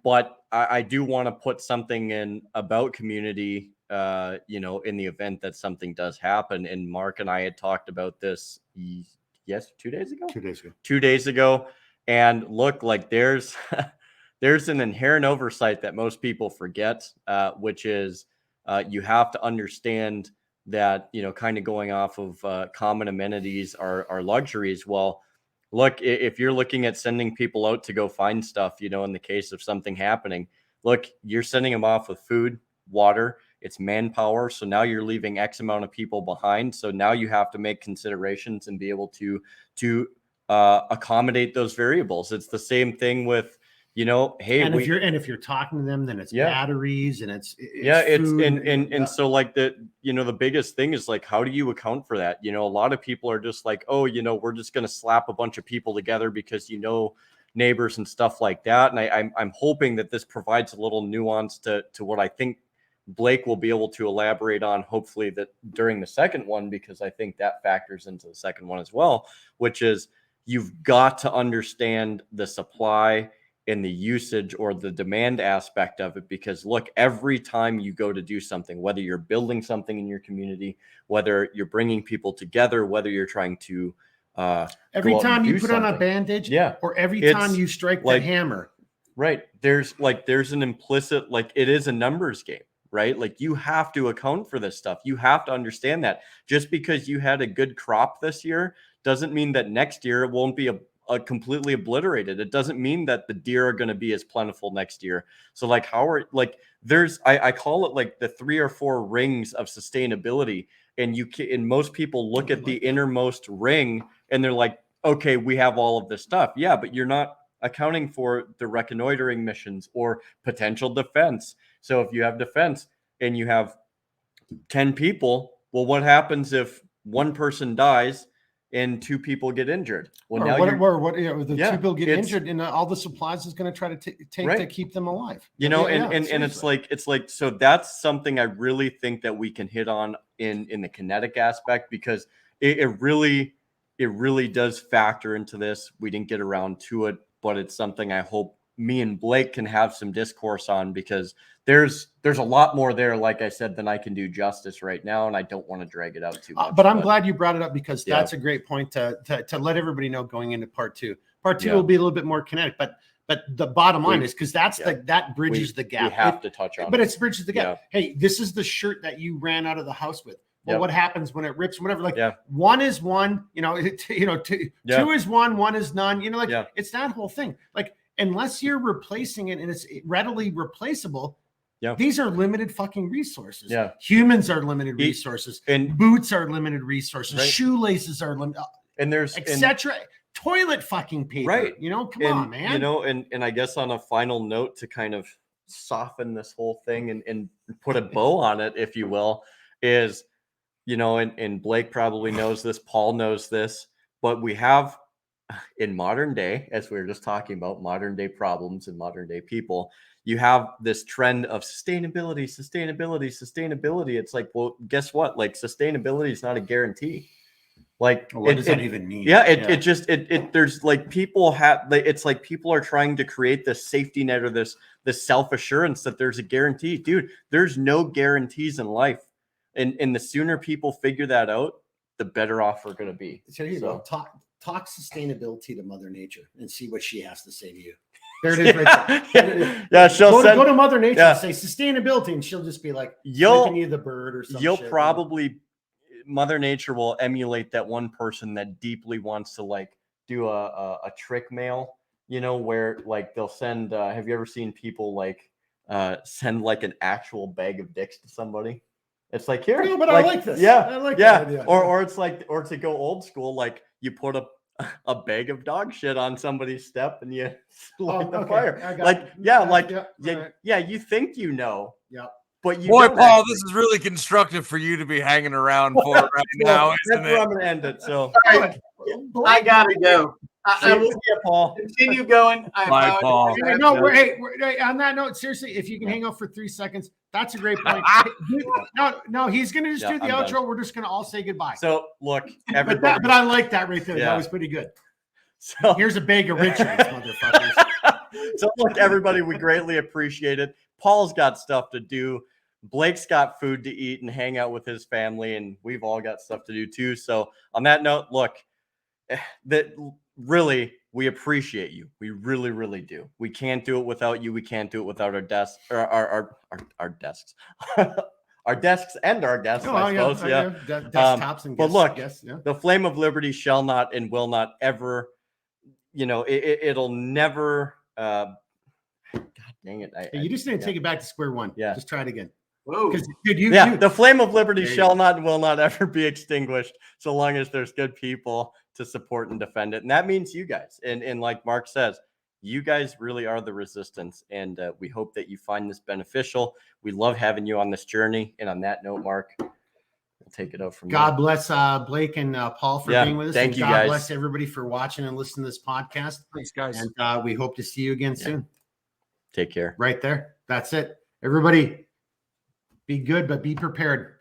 But I do want to put something in about community, you know, in the event that something does happen. And Mark and I had talked about this 2 days ago. 2 days ago. And look, like there's an inherent oversight that most people forget, which is you have to understand that, you know, kind of going off of common amenities are luxuries. Well, look, if you're looking at sending people out to go find stuff, you know, in the case of something happening, look, you're sending them off with food, water, it's manpower. So now you're leaving X amount of people behind. So now you have to make considerations and be able to accommodate those variables. It's the same thing with, you know, hey, and if you're talking to them, then it's batteries and it's it's food and so like the the biggest thing is like, how do you account for that? A lot of people are just like, oh, we're just gonna slap a bunch of people together because neighbors and stuff like that. And I'm hoping that this provides a little nuance to what I think Blake will be able to elaborate on, hopefully, that during the second one, because I think that factors into the second one as well, which is you've got to understand the supply and the usage or the demand aspect of it. Because look, every time you go to do something, whether you're building something in your community, whether you're bringing people together, whether you're trying to every time you put on a bandage, or every time you strike the hammer, right, there's an implicit, like, it is a numbers game, right? Like, you have to account for this stuff. You have to understand that just because you had a good crop this year doesn't mean that next year it won't be a completely obliterated. It doesn't mean that the deer are going to be as plentiful next year. So like, there's I call it like the 3 or 4 rings of sustainability. And most people look at the innermost ring and they're like, okay, we have all of this stuff. Yeah, but you're not accounting for the reconnoitering missions or potential defense. So if you have defense and you have 10 people, well, what happens if one person dies and 2 people get injured? Well, or now the 2 people get injured, and all the supplies is going to try to take to keep them alive. And it's like so that's something I really think that we can hit on in the kinetic aspect, because it really does factor into this. We didn't get around to it, but it's something I hope me and Blake can have some discourse on, because there's a lot more there, like I said, than I can do justice right now, and I don't want to drag it out too much. But I'm glad you brought it up, because that's a great point to let everybody know going into part 2. Part 2 will be a little bit more kinetic, but the bottom line is, because that's that bridges the gap. We have to touch on it. But it bridges the gap. Hey, this is the shirt that you ran out of the house with. Well, what happens when it rips? Whatever. Like, one is one. Two is one is none. It's that whole thing. Like, unless you're replacing it and it's readily replaceable, these are limited fucking resources. Humans are limited resources, and boots are limited resources. Shoelaces are limited, and there's etc. Toilet fucking paper. Right. Come on, man. And I guess on a final note, to kind of soften this whole thing and put a bow on it, if you will, is, and Blake probably knows this, Paul knows this, but we have, in modern day, as we were just talking about, modern day problems and modern day people, you have this trend of sustainability. It's like, well, guess what? Like, sustainability is not a guarantee. Like, what does that even mean? It just there's like, it's like people are trying to create this safety net or this self-assurance that there's a guarantee. Dude, there's no guarantees in life. And the sooner people figure that out, the better off we're going to be. So here you go. Talk sustainability to Mother Nature and see what she has to say to you. There it is, right there. Go to Mother Nature and say sustainability, and she'll just be like, giving you the bird or something. Mother Nature will emulate that one person that deeply wants to like do a trick mail, where like they'll send. Have you ever seen people like send like an actual bag of dicks to somebody? It's like, here, but I like this. I like that idea. Or it's like, or to go old school, like you put a bag of dog shit on somebody's step and you light the fire. You think but you boy, don't Paul, actually. This is really constructive for you to be hanging around for right now, isn't That's it? where I'm gonna end it. So I gotta go. I will Paul. continue going. Bye, Paul. Hey, on that note, seriously, if you can hang out for 3 seconds, that's a great point. No, he's gonna just do the outro. Done. We're just gonna all say goodbye. So look, everybody. but I like that right there. That was pretty good. So here's a bag of Richards, motherfuckers. So look, everybody, we greatly appreciate it. Paul's got stuff to do. Blake's got food to eat and hang out with his family, and we've all got stuff to do too. So on that note, look, that really, we appreciate you. We really, really do. We can't do it without you. We can't do it without our desks, or our desks, our desks and our guests. I suppose. Desktops and guests. But look, the flame of liberty shall not and will not ever. It'll never. God dang it! You just need to take it back to square one. Yeah, just try it again. Whoa. The flame of liberty shall not and will not ever be extinguished so long as there's good people to support and defend it. And that means you guys. And like Mark says, you guys really are the resistance, and we hope that you find this beneficial. We love having you on this journey. And on that note, Mark, we'll take it out from God there. bless Blake and Paul for being with us. Thank and you, God guys. bless everybody for watching and listening to this podcast. Thanks, guys. And we hope to see you again soon. Take care. Right there. That's it. Everybody, be good, but be prepared.